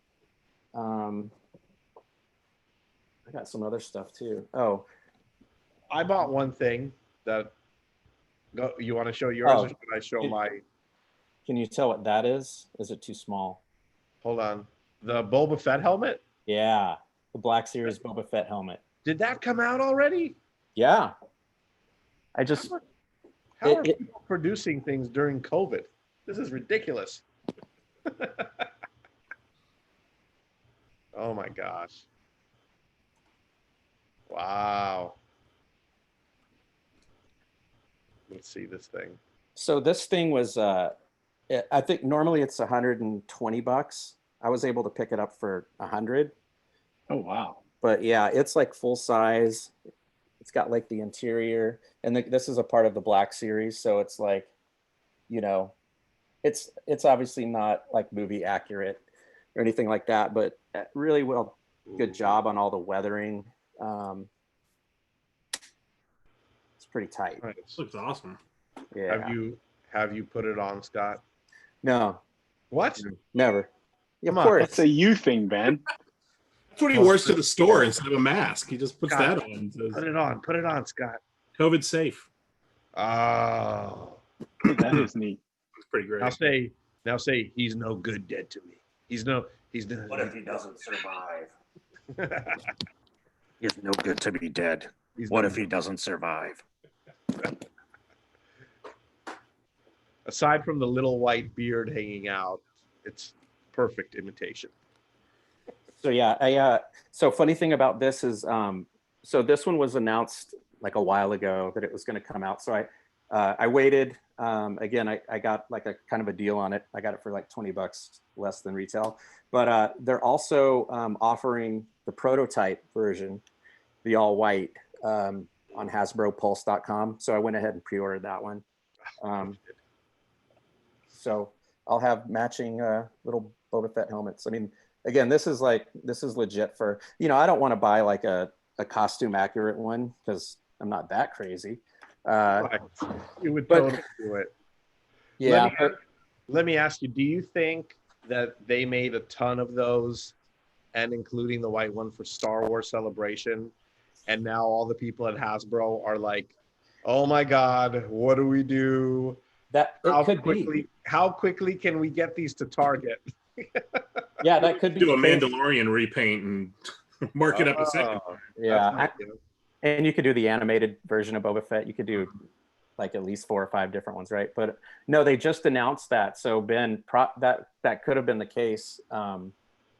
[SPEAKER 5] I got some other stuff too. Oh,
[SPEAKER 1] I bought one thing that. You want to show yours or should I show my?
[SPEAKER 5] Can you tell what that is? Is it too small?
[SPEAKER 1] Hold on. The Boba Fett helmet?
[SPEAKER 5] Yeah, the Black Series Boba Fett helmet.
[SPEAKER 1] Did that come out already?
[SPEAKER 5] Yeah. I just.
[SPEAKER 1] How are people producing things during COVID? This is ridiculous. Oh my gosh. Wow. Let's see this thing.
[SPEAKER 5] So this thing was, I think normally it's $120. I was able to pick it up for $100.
[SPEAKER 3] Oh, wow.
[SPEAKER 5] But yeah, it's like full size. It's got like the interior, and this is a part of the Black Series. So it's like, it's obviously not like movie accurate or anything like that, but really good job on all the weathering. It's pretty tight.
[SPEAKER 1] Right.
[SPEAKER 2] This looks awesome.
[SPEAKER 5] Yeah.
[SPEAKER 1] Have you put it on, Scott?
[SPEAKER 5] No.
[SPEAKER 1] What?
[SPEAKER 5] Never.
[SPEAKER 1] Come
[SPEAKER 5] of
[SPEAKER 1] on.
[SPEAKER 5] course.
[SPEAKER 3] It's a you thing, Ben.
[SPEAKER 2] That's what he wears to the store instead of a mask. He just puts that on.
[SPEAKER 1] Put it on. Put it on, Scott.
[SPEAKER 2] COVID safe.
[SPEAKER 1] Oh.
[SPEAKER 3] That is neat.
[SPEAKER 2] It's pretty great.
[SPEAKER 1] Now say he's no good dead to me. He's no.
[SPEAKER 7] What if he doesn't survive? He's no good to be dead. What if he doesn't survive?
[SPEAKER 1] Aside from the little white beard hanging out, it's perfect imitation.
[SPEAKER 5] So yeah, so funny thing about this is, so this one was announced like a while ago that it was going to come out. So I waited. Again, I got like a kind of a deal on it. I got it for like $20 less than retail. But they're also offering the prototype version, the all white, on HasbroPulse.com. So I went ahead and pre-ordered that one. So I'll have matching little Boba Fett helmets. I mean, again, this is legit for, I don't want to buy like a costume accurate one because I'm not that crazy.
[SPEAKER 1] You would
[SPEAKER 5] but-
[SPEAKER 1] totally do it.
[SPEAKER 5] Yeah.
[SPEAKER 1] Let me ask you, do you think that they made a ton of those, and including the white one for Star Wars Celebration, and now all the people at Hasbro are like, oh my God, what do we do?
[SPEAKER 5] That it could be.
[SPEAKER 1] How quickly can we get these to Target?
[SPEAKER 5] Yeah, that could be.
[SPEAKER 2] Do a
[SPEAKER 5] the case.
[SPEAKER 2] Mandalorian repaint and mark it up a second.
[SPEAKER 5] Yeah, and you could do the animated version of Boba Fett. You could do like at least 4 or 5 different ones, right? But no, they just announced that. So Ben, that could have been the case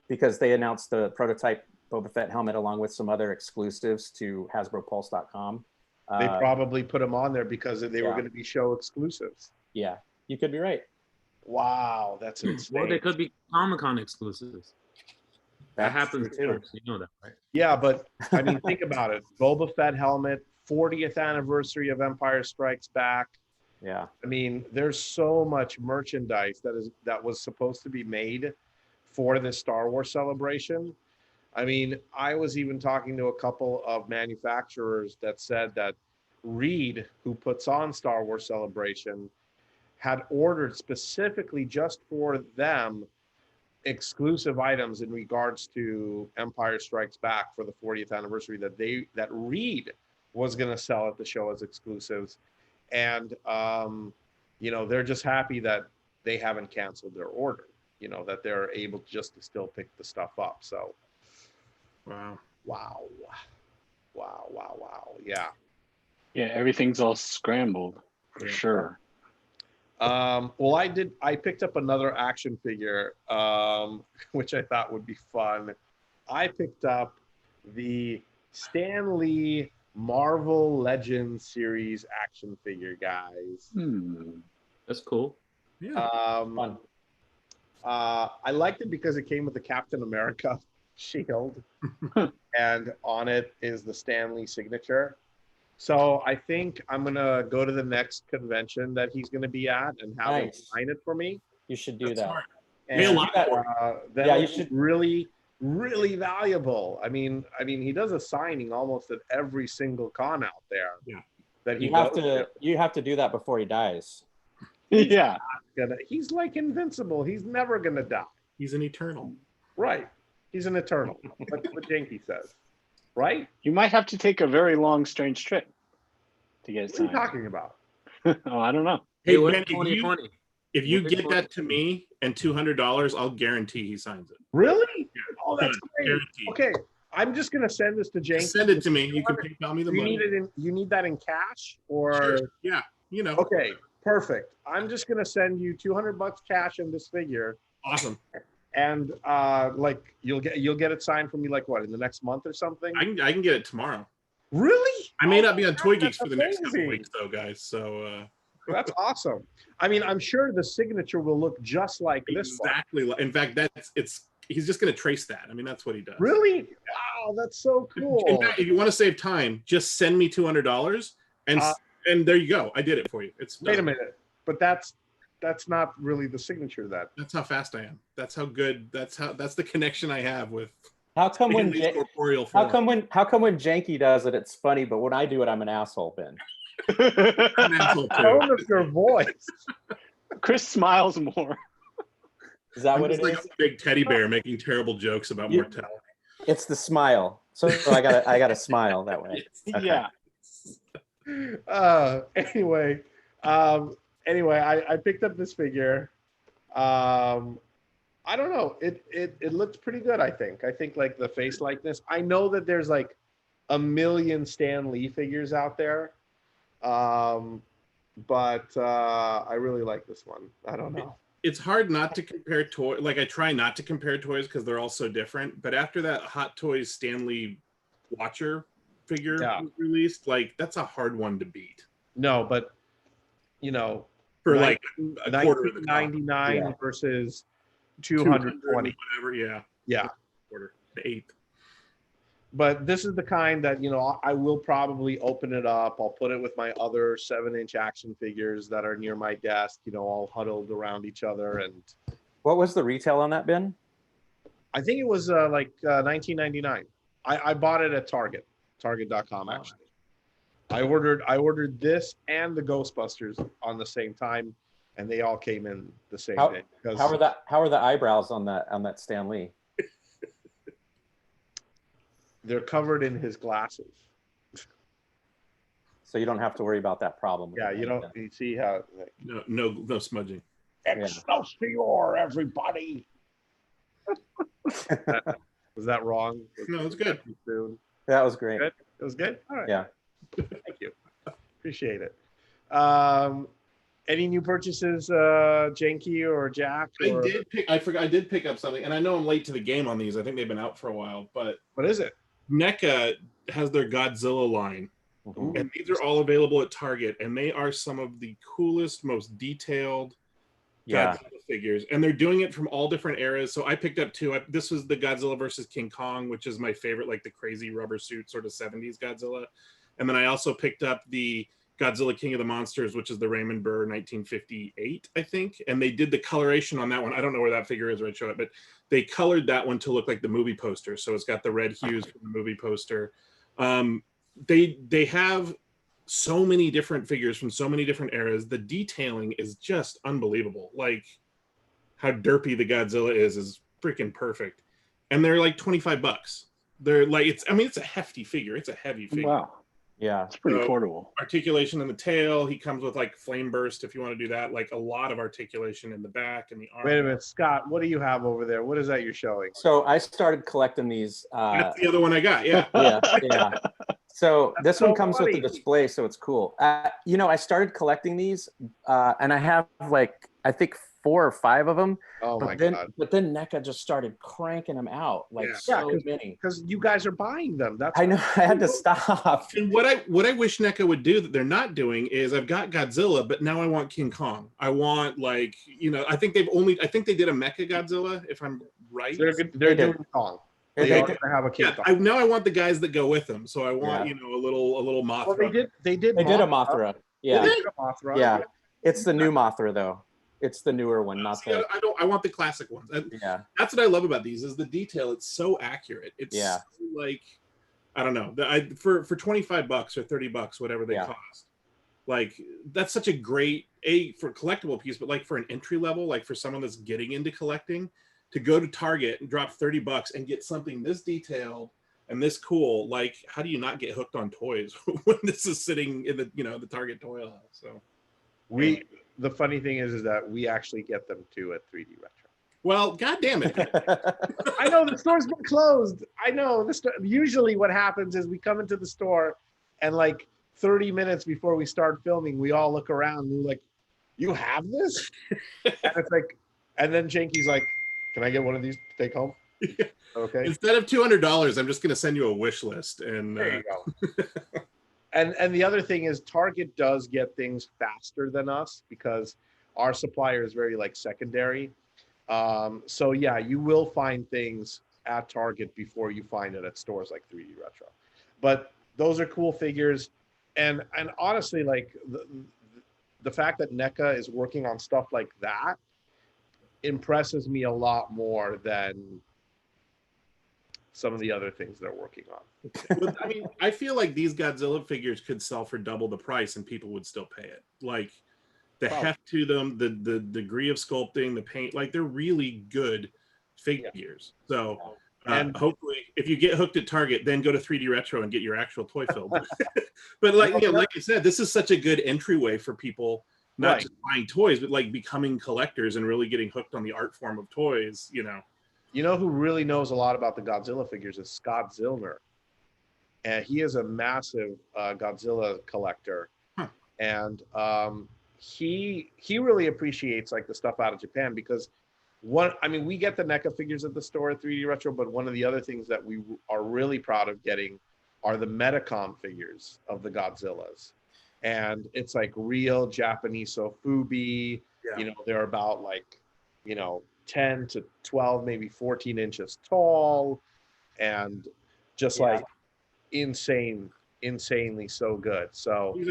[SPEAKER 5] because they announced the prototype Boba Fett helmet along with some other exclusives to HasbroPulse.com.
[SPEAKER 1] They probably put them on there because they were going to be show exclusives.
[SPEAKER 5] Yeah, you could be right.
[SPEAKER 1] Wow, that's insane.
[SPEAKER 6] Well, they could be Comic-Con exclusives. That happens too. You know that, right?
[SPEAKER 1] Yeah, but I mean, think about it. Boba Fett helmet, 40th anniversary of Empire Strikes Back.
[SPEAKER 5] Yeah.
[SPEAKER 1] I mean, there's so much merchandise that was supposed to be made for this Star Wars celebration. I mean, I was even talking to a couple of manufacturers that said that Reed, who puts on Star Wars Celebration, had ordered specifically just for them exclusive items in regards to Empire Strikes Back for the 40th anniversary that Reed was going to sell at the show as exclusives. And, they're just happy that they haven't canceled their order, that they're able to still pick the stuff up. So,
[SPEAKER 2] Wow.
[SPEAKER 1] Yeah.
[SPEAKER 3] Yeah, everything's all scrambled for sure.
[SPEAKER 1] Well, I picked up another action figure, which I thought would be fun. I picked up the Stanley Marvel Legends series action figure, guys.
[SPEAKER 6] That's cool.
[SPEAKER 2] Yeah.
[SPEAKER 5] Fun.
[SPEAKER 1] I liked it because it came with the Captain America shield, and on it is the Stanley signature. So I think I'm gonna go to the next convention that he's gonna be at and have him sign it for me.
[SPEAKER 5] You should do
[SPEAKER 2] That's
[SPEAKER 5] that.
[SPEAKER 2] smart.
[SPEAKER 1] And,
[SPEAKER 5] Yeah, you should.
[SPEAKER 1] Really, really valuable. I mean, he does a signing almost at every single con out there.
[SPEAKER 2] Yeah.
[SPEAKER 1] That he
[SPEAKER 5] You have to do that before he dies.
[SPEAKER 3] Yeah.
[SPEAKER 1] He's like invincible. He's never gonna die.
[SPEAKER 2] He's an eternal.
[SPEAKER 1] Right. He's an eternal. That's what Janky says. Right?
[SPEAKER 3] You might have to take a very long, strange trip to get it
[SPEAKER 1] What are you
[SPEAKER 3] signed.
[SPEAKER 1] talking about?
[SPEAKER 3] Oh, I don't know.
[SPEAKER 2] Hey,
[SPEAKER 6] It was
[SPEAKER 2] Ben,
[SPEAKER 6] 2020.
[SPEAKER 2] if you get that to me and $200, I'll guarantee he signs it.
[SPEAKER 1] Really?
[SPEAKER 2] Yeah.
[SPEAKER 1] Oh, that's great.
[SPEAKER 2] Guaranteed.
[SPEAKER 1] Okay. I'm just gonna send this to Janky.
[SPEAKER 2] Send it to me. You can PayPal me the money.
[SPEAKER 1] You need that in cash or
[SPEAKER 2] Sure. Yeah.
[SPEAKER 1] Okay, perfect. I'm just gonna send you $200 cash in this figure.
[SPEAKER 2] Awesome.
[SPEAKER 1] And you'll get it signed from me like what, in the next month or something?
[SPEAKER 2] I can get it tomorrow.
[SPEAKER 1] Really?
[SPEAKER 2] I may not be on Toy
[SPEAKER 1] that's
[SPEAKER 2] Geeks for the next couple
[SPEAKER 1] amazing.
[SPEAKER 2] weeks though, guys. So
[SPEAKER 1] That's awesome. I mean, I'm sure the signature will look just like this one.
[SPEAKER 2] exactly. In fact, he's just going to trace that. I mean, that's what he does.
[SPEAKER 1] Really? Wow, that's so cool.
[SPEAKER 2] In fact, if you want to save time, just send me $200 and there you go. I did it for you. It's
[SPEAKER 1] Wait a
[SPEAKER 2] done.
[SPEAKER 1] minute, but that's not really the signature.
[SPEAKER 2] That's how fast I am. That's how good. That's the connection I have with.
[SPEAKER 5] How come when
[SPEAKER 2] corporeal
[SPEAKER 5] how
[SPEAKER 2] form.
[SPEAKER 5] come when Janky does it, it's funny, but when I do it, I'm an asshole, Ben.
[SPEAKER 2] I'm an asshole too.
[SPEAKER 1] Tone of your voice.
[SPEAKER 3] Chris smiles more.
[SPEAKER 5] Is that
[SPEAKER 2] I'm
[SPEAKER 5] what
[SPEAKER 2] just
[SPEAKER 5] it
[SPEAKER 2] like
[SPEAKER 5] is?
[SPEAKER 2] a big teddy bear making terrible jokes about mortality.
[SPEAKER 5] It's the smile. So I gotta smile that way. Okay.
[SPEAKER 3] Yeah.
[SPEAKER 1] Anyway, I picked up this figure. I don't know. It looks pretty good. I think like the face likeness. I know that there's like a million Stan Lee figures out there, but I really like this one. I don't know.
[SPEAKER 2] it's hard not to compare toys. Like I try not to compare toys because they're all so different. But after that Hot Toys Stanley Watcher figure was released, like that's a hard one to beat.
[SPEAKER 1] No, but you know,
[SPEAKER 2] For like a quarter of the cost.
[SPEAKER 1] $19.99 versus 220.
[SPEAKER 2] Whatever, yeah.
[SPEAKER 1] Yeah.
[SPEAKER 2] Quarter, the eighth.
[SPEAKER 1] But this is the kind that, you know, I will probably open it up. I'll put it with my other 7-inch action figures that are near my desk, you know, all huddled around each other. And
[SPEAKER 5] What was the retail on that, Ben?
[SPEAKER 1] I think it was like $19.99. I bought it at Target, target.com actually. I ordered this and the Ghostbusters on the same time, and they all came in the same day.
[SPEAKER 5] How are the eyebrows on that Stan Lee?
[SPEAKER 1] They're covered in his glasses.
[SPEAKER 5] So you don't have to worry about that problem.
[SPEAKER 1] Yeah, you don't. You see how? Like,
[SPEAKER 2] No smudging.
[SPEAKER 1] Excelsior, everybody! Was that wrong?
[SPEAKER 2] No, it's good.
[SPEAKER 5] That was great.
[SPEAKER 1] Good? It was good. All right.
[SPEAKER 5] Yeah.
[SPEAKER 1] Thank you. Appreciate it. Any new purchases, Janky or Jack? Or...
[SPEAKER 2] I did pick up something, and I know I'm late to the game on these. I think they've been out for a while, but
[SPEAKER 1] what is it?
[SPEAKER 2] NECA has their Godzilla line, and these are all available at Target, and they are some of the coolest, most detailed Godzilla figures, and they're doing it from all different eras. So I picked up two. This was the Godzilla versus King Kong, which is my favorite, like the crazy rubber suit sort of 70s Godzilla. And then I also picked up the Godzilla King of the Monsters, which is the Raymond Burr 1958, I think. And they did the coloration on that one. I don't know where that figure is where I show it, but they colored that one to look like the movie poster. So it's got the red hues from the movie poster. They have so many different figures from so many different eras. The detailing is just unbelievable. Like how derpy the Godzilla is freaking perfect. And they're like $25. They're like, it's a hefty figure. It's a heavy figure.
[SPEAKER 3] Wow.
[SPEAKER 5] Yeah,
[SPEAKER 3] it's pretty portable.
[SPEAKER 2] Articulation in the tail. He comes with like flame burst if you want to do that. Like a lot of articulation in the back and the arm.
[SPEAKER 1] Wait a minute, Scott. What do you have over there? What is that you're showing?
[SPEAKER 5] So I started collecting these.
[SPEAKER 2] That's the other one I got. Yeah.
[SPEAKER 5] yeah. So this one comes
[SPEAKER 1] funny.
[SPEAKER 5] with the display, so it's cool. You know, I started collecting these, and I have like I think 4 or 5 of them.
[SPEAKER 1] Oh my
[SPEAKER 5] God! But then NECA just started cranking them out like so many.
[SPEAKER 1] Because you guys are buying them. That's
[SPEAKER 5] I know. I had to stop.
[SPEAKER 2] And what I wish NECA would do that they're not doing is I've got Godzilla, but now I want King Kong. I want like I think they did a Mecha Godzilla, if I'm right.
[SPEAKER 1] They're doing Kong. They have a King Kong.
[SPEAKER 2] Now I want the guys that go with them. So I want a little Mothra.
[SPEAKER 1] Well, they did
[SPEAKER 5] a Mothra. Yeah.
[SPEAKER 1] They did a Mothra.
[SPEAKER 5] Yeah. It's the new Mothra though. It's the newer one, not the.
[SPEAKER 2] I want the classic ones. That's what I love about these is the detail. It's so accurate. It's so, like, I don't know. For $25 or $30, whatever they cost. Like that's such a great for a collectible piece, but like for an entry level, like for someone that's getting into collecting, to go to Target and drop $30 and get something this detailed and this cool. Like, how do you not get hooked on toys when this is sitting in the Target toy aisle? So
[SPEAKER 1] the funny thing is that we actually get them too at 3D Retro.
[SPEAKER 2] Well, God damn it.
[SPEAKER 1] I know the store's been closed. I know usually what happens is we come into the store and like 30 minutes before we start filming, we all look around and we're like, you have this? And it's like, and then Janky's like, can I get one of these to take home? Okay.
[SPEAKER 2] Instead of $200, I'm just going to send you a wish list. And
[SPEAKER 1] there you go. And the other thing is Target does get things faster than us because our supplier is very like secondary. So yeah, you will find things at Target before you find it at stores like 3D Retro. But those are cool figures. And honestly, like the fact that NECA is working on stuff like that impresses me a lot more than some of the other things they're working on.
[SPEAKER 2] But, I mean, I feel like these Godzilla figures could sell for double the price and people would still pay it. Like the heft to them, the degree of sculpting, the paint, like they're really good figures. So and hopefully if you get hooked at Target, then go to 3D Retro and get your actual toy filled. But like I said, this is such a good entryway for people, not just buying toys, but like becoming collectors and really getting hooked on the art form of toys,
[SPEAKER 1] You know who really knows a lot about the Godzilla figures is Scott Zillner. And he is a massive Godzilla collector. And he really appreciates like the stuff out of Japan because we get the NECA figures at the store at 3D Retro, but one of the other things that we are really proud of getting are the Metacom figures of the Godzillas. And it's like real Japanese sofubi.
[SPEAKER 2] Yeah.
[SPEAKER 1] They're about like, 10 to 12, maybe 14 inches tall, and just like insanely so good. So
[SPEAKER 2] these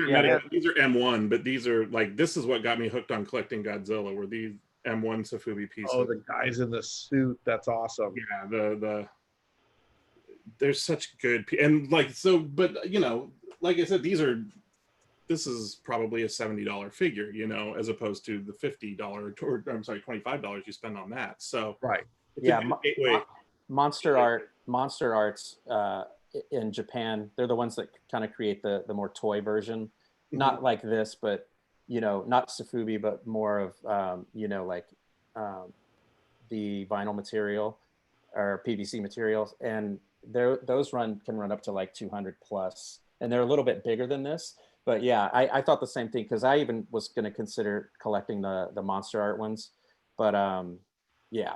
[SPEAKER 2] are M1, but these are like, this is what got me hooked on collecting Godzilla, were these M1 Sofubi pieces.
[SPEAKER 1] Oh, the guys in the suit, that's awesome.
[SPEAKER 2] Yeah, there's such good and like, so, but like I said, this is probably a $70 figure, as opposed to the $50 or I'm sorry, $25 you spend on that. So
[SPEAKER 1] right.
[SPEAKER 5] Yeah, Monster Arts in Japan, they're the ones that kind of create the more toy version, not like this, but not Sofubi, but more of the vinyl material or PVC materials, and those can run up to like 200 plus, and they're a little bit bigger than this. But yeah, I thought the same thing, because I even was going to consider collecting the Monster Art ones, but yeah,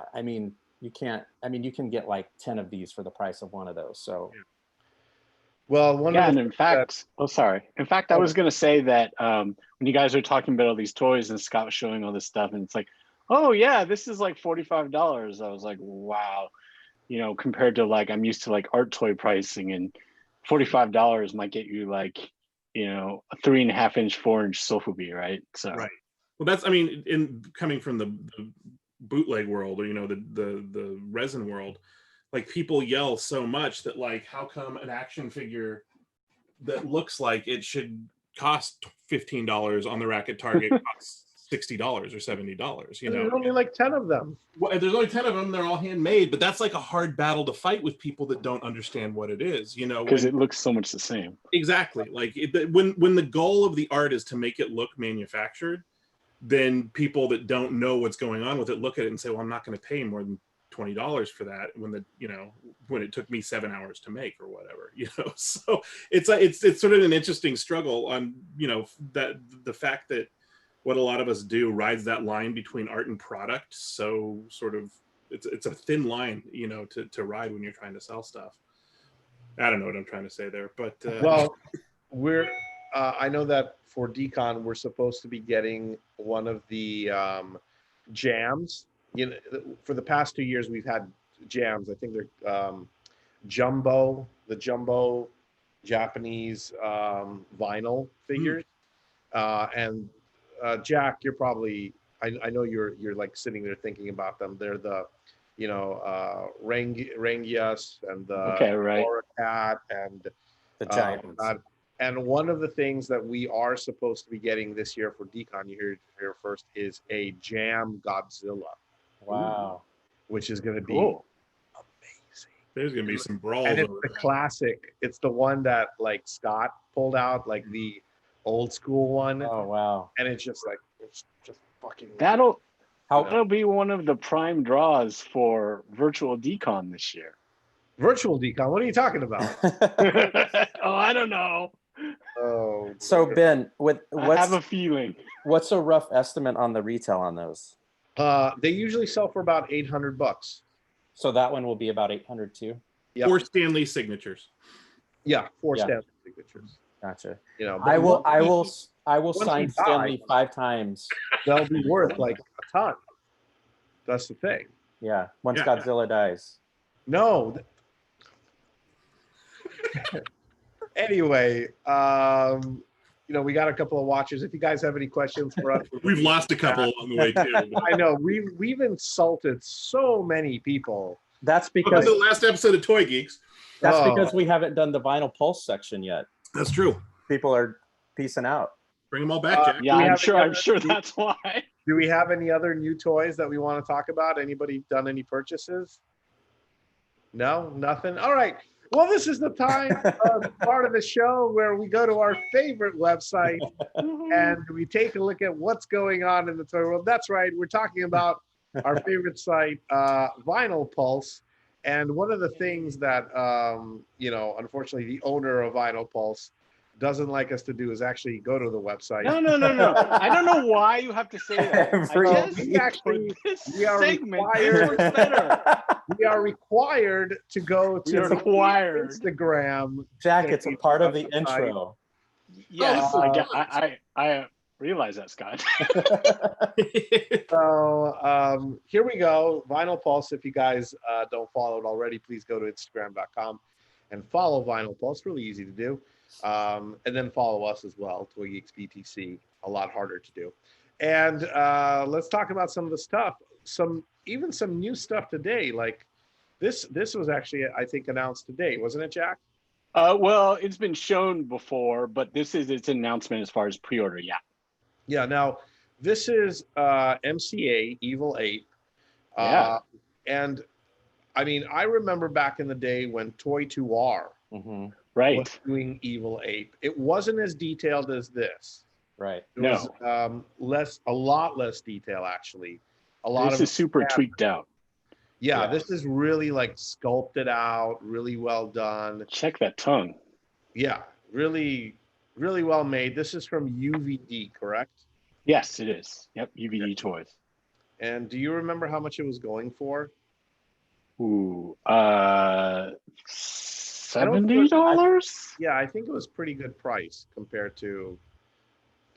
[SPEAKER 5] you can get like 10 of these for the price of one of those. So
[SPEAKER 1] well,
[SPEAKER 3] and in fact, I was going to say that when you guys were talking about all these toys and Scott was showing all this stuff, and it's like, oh yeah, this is like $45. I was like, wow, compared to like, I'm used to like art toy pricing, and $45 might get you like, a 3.5-inch, 4-inch Sofubi, right? So
[SPEAKER 2] right. Well, that's, in coming from the bootleg world, or the resin world, like people yell so much that like, how come an action figure that looks like it should cost $15 on the rack at Target costs $60 or $70?
[SPEAKER 1] There's only like 10 of them.
[SPEAKER 2] Well, there's only 10 of them. They're all handmade, but that's like a hard battle to fight with people that don't understand what it is.
[SPEAKER 3] Because it looks so much the same.
[SPEAKER 2] Exactly. Like when the goal of the art is to make it look manufactured, then people that don't know what's going on with it look at it and say, well, I'm not going to pay more than $20 for that when it took me 7 hours to make or whatever. So it's sort of an interesting struggle on that the fact that what a lot of us do rides that line between art and product. So sort of it's a thin line to ride when you're trying to sell stuff. I don't know what I'm trying to say there, but
[SPEAKER 1] well, we're I know that for Decon we're supposed to be getting one of the jams. For the past 2 years we've had jams. I think they're the jumbo Japanese vinyl figures. And Jack, you're probably, I know you're like sitting there thinking about them. They're the Rangias and the Cat and
[SPEAKER 5] the Giants.
[SPEAKER 1] And one of the things that we are supposed to be getting this year for Decon, you hear here first, is a Jam Godzilla.
[SPEAKER 5] Wow.
[SPEAKER 1] Which is going to be
[SPEAKER 3] amazing.
[SPEAKER 2] There's going to be some brawls.
[SPEAKER 1] And it's the classic. It's the one that like Scott pulled out, like the old school one.
[SPEAKER 5] Oh, wow.
[SPEAKER 1] And it's just like, it's just fucking.
[SPEAKER 3] That'll be one of the prime draws for Virtual Decon this year.
[SPEAKER 1] Virtual Decon? What are you talking about?
[SPEAKER 3] Oh, I don't know.
[SPEAKER 1] Oh.
[SPEAKER 5] So Ben,
[SPEAKER 3] I have a feeling.
[SPEAKER 5] What's a rough estimate on the retail on those?
[SPEAKER 1] They usually sell for about $800.
[SPEAKER 5] So that one will be about 800 too.
[SPEAKER 1] Yep.
[SPEAKER 2] 4 Stanley signatures.
[SPEAKER 1] Yeah, 4 Stanley signatures.
[SPEAKER 5] Gotcha.
[SPEAKER 1] But
[SPEAKER 5] I will sign
[SPEAKER 1] we
[SPEAKER 5] Stanley
[SPEAKER 1] die,
[SPEAKER 5] 5 times.
[SPEAKER 1] They'll be worth like a ton. That's the thing.
[SPEAKER 5] Yeah. Once Godzilla dies.
[SPEAKER 1] No. Anyway, we got a couple of watchers. If you guys have any questions for us,
[SPEAKER 2] we've lost a couple along the way too.
[SPEAKER 1] I know we've insulted so many people.
[SPEAKER 5] That's because
[SPEAKER 2] the last episode of Toy Geeks.
[SPEAKER 5] That's because we haven't done the vinyl pulse section yet.
[SPEAKER 2] That's true.
[SPEAKER 5] People are peacing out.
[SPEAKER 2] Bring them all back, Jack.
[SPEAKER 3] Yeah, I'm sure that's why.
[SPEAKER 1] Do we have any other new toys that we want to talk about? Anybody done any purchases? No, nothing. All right. Well, this is the time part of the show where we go to our favorite website and we take a look at what's going on in the toy world. That's right. We're talking about our favorite site, Vinyl Pulse. And one of the things that, unfortunately, the owner of Vinyl Pulse doesn't like us to do is actually go to the website.
[SPEAKER 3] No. I don't know why you have to say that.
[SPEAKER 5] Every
[SPEAKER 3] I just,
[SPEAKER 1] we actually-
[SPEAKER 3] for this
[SPEAKER 1] we are
[SPEAKER 3] segment,
[SPEAKER 1] required-
[SPEAKER 3] this works better.
[SPEAKER 1] We are required to go to
[SPEAKER 3] We are required.
[SPEAKER 1] Instagram.
[SPEAKER 5] Jack, it's a part of the
[SPEAKER 1] Website.
[SPEAKER 5] intro.
[SPEAKER 3] Yes,
[SPEAKER 1] Oh,
[SPEAKER 3] I realize that, Scott.
[SPEAKER 1] So here we go. Vinyl Pulse. If you guys don't follow it already, please go to Instagram.com and follow Vinyl Pulse. Really easy to do. And then follow us as well, Toy Geeks BTC. A lot harder to do. And let's talk about some of the stuff. Even some new stuff today. Like this was actually, I think, announced today, wasn't it, Jack?
[SPEAKER 3] Well, it's been shown before, but this is its announcement as far as pre-order. Yeah.
[SPEAKER 1] Yeah. Now this is MCA Evil 8.
[SPEAKER 3] Yeah.
[SPEAKER 1] And I mean, I remember back in the day when Toy 2R
[SPEAKER 5] Mhm.
[SPEAKER 3] Right.
[SPEAKER 1] was doing Evil 8. It wasn't as detailed as this.
[SPEAKER 5] Right.
[SPEAKER 1] It was a lot less detail actually. A lot
[SPEAKER 3] This
[SPEAKER 1] of
[SPEAKER 3] is super tweaked out.
[SPEAKER 1] Yeah,
[SPEAKER 5] Yeah.
[SPEAKER 1] this is really like sculpted out, really well done.
[SPEAKER 3] Check that tongue.
[SPEAKER 1] Yeah, really, really well made. This is from UVD, correct?
[SPEAKER 3] Yes, it is. Yep, UVD toys.
[SPEAKER 1] And do you remember how much it was going for?
[SPEAKER 3] Ooh,
[SPEAKER 1] $70?
[SPEAKER 3] $70?
[SPEAKER 1] Yeah, I think it was pretty good price compared to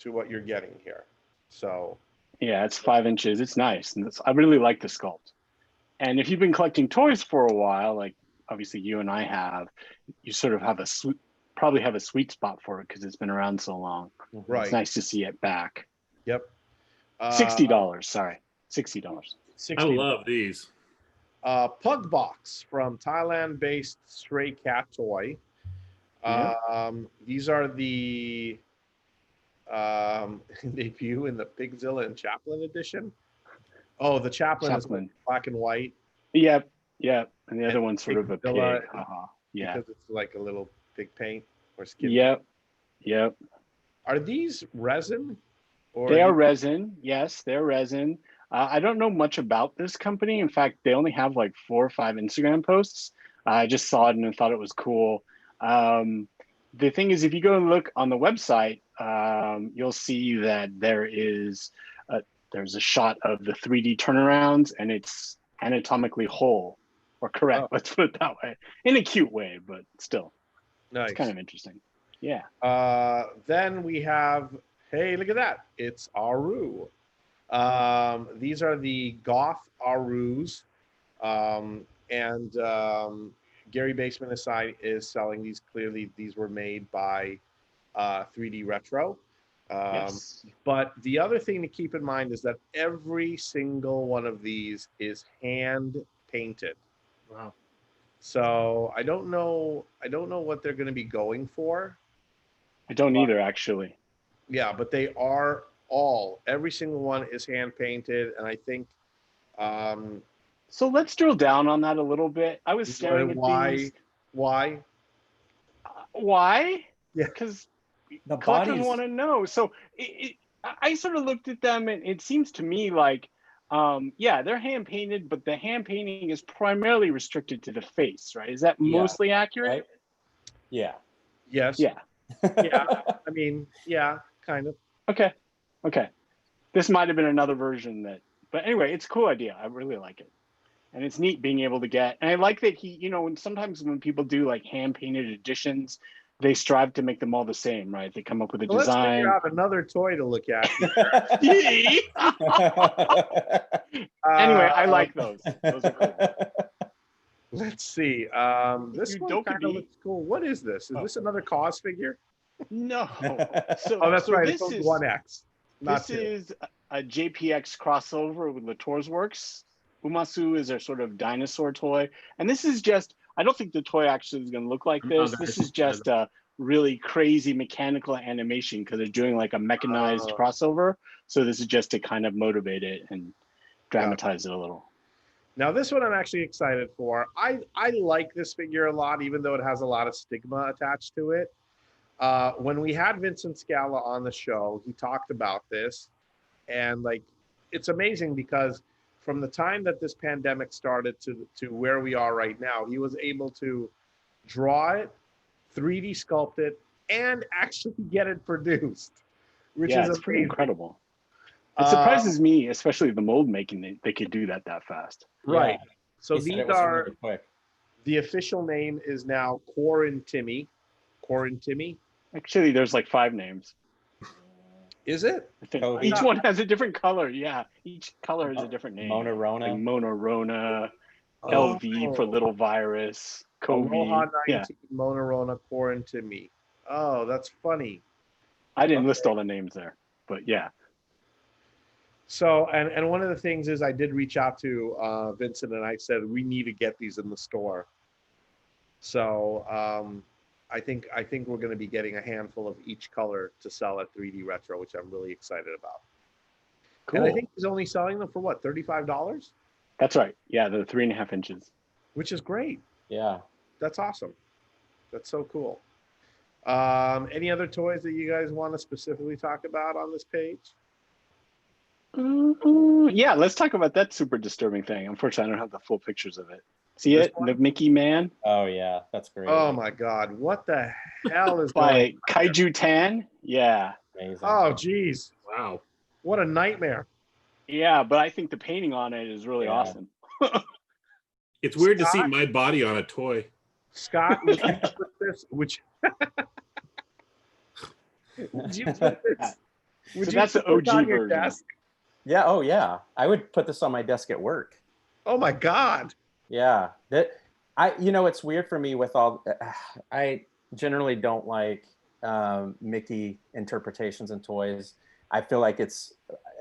[SPEAKER 1] what you're getting here. So
[SPEAKER 3] Yeah, it's 5 inches. It's nice, and I really like the sculpt. And if you've been collecting toys for a while, like obviously you and I have, you sort of have probably have a sweet spot for it because it's been around so long.
[SPEAKER 1] right.
[SPEAKER 3] It's nice to see it back.
[SPEAKER 1] Yep.
[SPEAKER 3] $60. Sorry, $60.
[SPEAKER 2] I love these.
[SPEAKER 1] Pug Box from Thailand-based Stray Cat Toy.
[SPEAKER 3] Yeah.
[SPEAKER 1] These are the debut in the Pigzilla and Chaplin edition. Oh, the Chaplin is black and white.
[SPEAKER 3] Yep. And the other one's sort of a pig.
[SPEAKER 1] Pigzilla,
[SPEAKER 3] Yeah.
[SPEAKER 1] because it's like a little pig paint or skin.
[SPEAKER 3] Yep.
[SPEAKER 1] Are these resin? Or
[SPEAKER 3] They are resin. Yes, they're resin. I don't know much about this company. In fact, they only have like 4 or 5 Instagram posts. I just saw it and I thought it was cool. The thing is, if you go and look on the website, you'll see that there's a shot of the 3D turnarounds and it's anatomically whole or correct. Let's put it that way, in a cute way, but still,
[SPEAKER 1] nice.
[SPEAKER 3] It's kind of interesting. Yeah.
[SPEAKER 1] Then we have, hey, look at that. It's Aru. These are the Goth Arus. Gary Basement aside is selling these. Clearly, these were made by 3D Retro.
[SPEAKER 3] Yes.
[SPEAKER 1] But the other thing to keep in mind is that every single one of these is hand painted.
[SPEAKER 2] Wow.
[SPEAKER 1] So I don't know what they're going to be going for.
[SPEAKER 3] I don't either, actually.
[SPEAKER 1] Yeah, but they are every single one is hand painted, and I think.
[SPEAKER 3] So let's drill down on that a little bit. I was staring at these.
[SPEAKER 1] Why?
[SPEAKER 3] Why?
[SPEAKER 1] Yeah,
[SPEAKER 3] because
[SPEAKER 5] The
[SPEAKER 3] collectors
[SPEAKER 5] bodies.
[SPEAKER 3] want to know. So I sort of looked at them, and it seems to me like, they're hand painted, but the hand painting is primarily restricted to the face, right? Is that mostly accurate?
[SPEAKER 5] Right? Yeah.
[SPEAKER 1] Yes.
[SPEAKER 3] Yeah.
[SPEAKER 1] Yeah. I mean, yeah, kind of.
[SPEAKER 3] Okay. This might have been another version but anyway, it's a cool idea. I really like it. And it's neat being able to get, and I like that and sometimes when people do like hand painted editions, they strive to make them all the same, right? They come up with a
[SPEAKER 1] Let's
[SPEAKER 3] design.
[SPEAKER 1] figure out another toy to look at.
[SPEAKER 3] Anyway, I like those. Those are cool.
[SPEAKER 1] Let's see. This
[SPEAKER 3] You
[SPEAKER 1] one
[SPEAKER 3] don't
[SPEAKER 1] kind
[SPEAKER 3] be-
[SPEAKER 1] of looks cool. What is this? Is this another Cause figure?
[SPEAKER 3] No.
[SPEAKER 1] Oh, that's right.
[SPEAKER 3] This
[SPEAKER 1] It's
[SPEAKER 3] is
[SPEAKER 1] 1X. Not
[SPEAKER 3] this
[SPEAKER 1] 2.
[SPEAKER 3] is a JPX crossover with Latour's Works. Umasu is their sort of dinosaur toy, and this is just. I don't think the toy actually is going to look like this. This is just a really crazy mechanical animation because they're doing like a mechanized crossover. So this is just to kind of motivate it and dramatize it a little.
[SPEAKER 1] Now this one I'm actually excited for. I like this figure a lot, even though it has a lot of stigma attached to it. When we had Vincent Scala on the show, he talked about this, and like it's amazing because from the time that this pandemic started to where we are right now, he was able to draw it, 3D sculpt it, and actually get it produced, which
[SPEAKER 3] Yeah,
[SPEAKER 1] is
[SPEAKER 3] it's pretty
[SPEAKER 1] amazing.
[SPEAKER 3] incredible. It surprises me, especially the mold making, they could do that fast.
[SPEAKER 1] Right.
[SPEAKER 5] Yeah.
[SPEAKER 1] So
[SPEAKER 5] He said
[SPEAKER 1] these
[SPEAKER 5] it was
[SPEAKER 1] are
[SPEAKER 5] really quick.
[SPEAKER 1] the official name is now Quarantimmy. Quarantimmy.
[SPEAKER 3] Actually, there's like 5 names.
[SPEAKER 1] Is it?
[SPEAKER 3] I think
[SPEAKER 5] Kobe.
[SPEAKER 3] each one has a different color. Yeah, each color is a different name. Like
[SPEAKER 5] Monarona.
[SPEAKER 3] Monarona,
[SPEAKER 1] Oh.
[SPEAKER 3] LV for little virus, Kobe.
[SPEAKER 1] Aloha 19
[SPEAKER 3] Yeah,
[SPEAKER 1] Monarona Quarantimmy. Oh, that's funny.
[SPEAKER 3] I didn't list all the names there, but yeah.
[SPEAKER 1] So, and one of the things is I did reach out to Vincent and I said, we need to get these in the store. So I think we're going to be getting a handful of each color to sell at 3D Retro, which I'm really excited about.
[SPEAKER 3] Cool.
[SPEAKER 1] And I think he's only selling them for what, $35?
[SPEAKER 3] That's right. Yeah, they're 3.5 inches.
[SPEAKER 1] Which is great.
[SPEAKER 5] Yeah.
[SPEAKER 1] That's awesome. That's so cool. Any other toys that you guys want to specifically talk about on this page?
[SPEAKER 3] Yeah, let's talk about that super disturbing thing. Unfortunately, I don't have the full pictures of it. See
[SPEAKER 1] This
[SPEAKER 3] it?
[SPEAKER 1] one?
[SPEAKER 3] The Mickey Man
[SPEAKER 5] Oh yeah, that's great.
[SPEAKER 1] Oh my God. What the hell is
[SPEAKER 3] by
[SPEAKER 1] going on here?
[SPEAKER 3] Kaiju Tan. Yeah.
[SPEAKER 5] Amazing.
[SPEAKER 1] Oh, geez.
[SPEAKER 2] Wow.
[SPEAKER 1] What a nightmare.
[SPEAKER 3] Yeah, but I think the painting on it is really
[SPEAKER 5] Yeah.
[SPEAKER 3] awesome.
[SPEAKER 2] It's weird to see
[SPEAKER 1] Scott?
[SPEAKER 2] my body on a toy.
[SPEAKER 1] Scott, would you put this? Would you put this? Would
[SPEAKER 3] So
[SPEAKER 1] you
[SPEAKER 3] that's the
[SPEAKER 1] put this on
[SPEAKER 3] OG
[SPEAKER 1] your
[SPEAKER 3] version.
[SPEAKER 1] desk?
[SPEAKER 5] Yeah. Oh yeah. I would put this on my desk at work.
[SPEAKER 1] Oh my God.
[SPEAKER 5] Yeah. It's weird for me with all. I generally don't like Mickey interpretations and toys. I feel like it's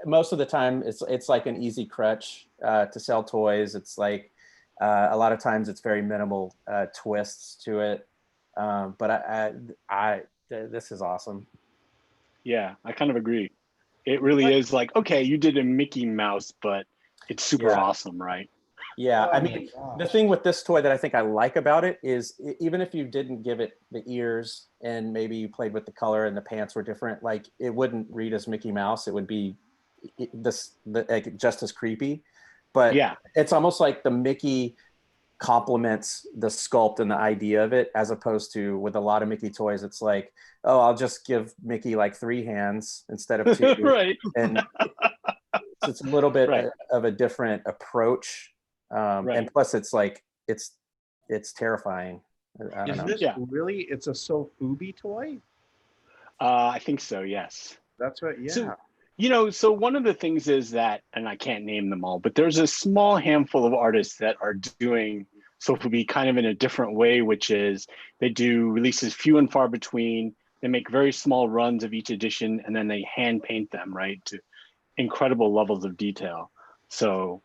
[SPEAKER 5] most of the time it's like an easy crutch to sell toys. It's like a lot of times it's very minimal twists to it. But this is awesome.
[SPEAKER 3] Yeah, I kind of agree. It really is like, okay, you did a Mickey Mouse, but it's super
[SPEAKER 5] Yeah.
[SPEAKER 3] awesome, right?
[SPEAKER 5] Yeah,
[SPEAKER 1] Oh
[SPEAKER 5] I
[SPEAKER 1] my
[SPEAKER 5] mean,
[SPEAKER 1] gosh.
[SPEAKER 5] the thing with this toy that I think I like about it is even if you didn't give it the ears and maybe you played with the color and the pants were different, like it wouldn't read as Mickey Mouse. It would be like just as creepy. But
[SPEAKER 3] Yeah.
[SPEAKER 5] it's almost like the Mickey complements the sculpt and the idea of it, as opposed to with a lot of Mickey toys, it's like, oh, I'll just give Mickey like 3 hands instead of 2.
[SPEAKER 3] Right.
[SPEAKER 5] And so it's a little bit
[SPEAKER 3] Right.
[SPEAKER 5] of a different approach.
[SPEAKER 3] Right.
[SPEAKER 5] And plus it's like it's terrifying. I don't
[SPEAKER 1] Is
[SPEAKER 5] know.
[SPEAKER 1] this
[SPEAKER 3] Yeah.
[SPEAKER 1] really? It's a Sofubi toy?
[SPEAKER 3] I think so, yes.
[SPEAKER 1] That's right. Yeah.
[SPEAKER 3] So, so one of the things is that, and I can't name them all, but there's a small handful of artists that are doing Sofubi kind of in a different way, which is they do releases few and far between. They make very small runs of each edition, and then they hand paint them, right, to incredible levels of detail. So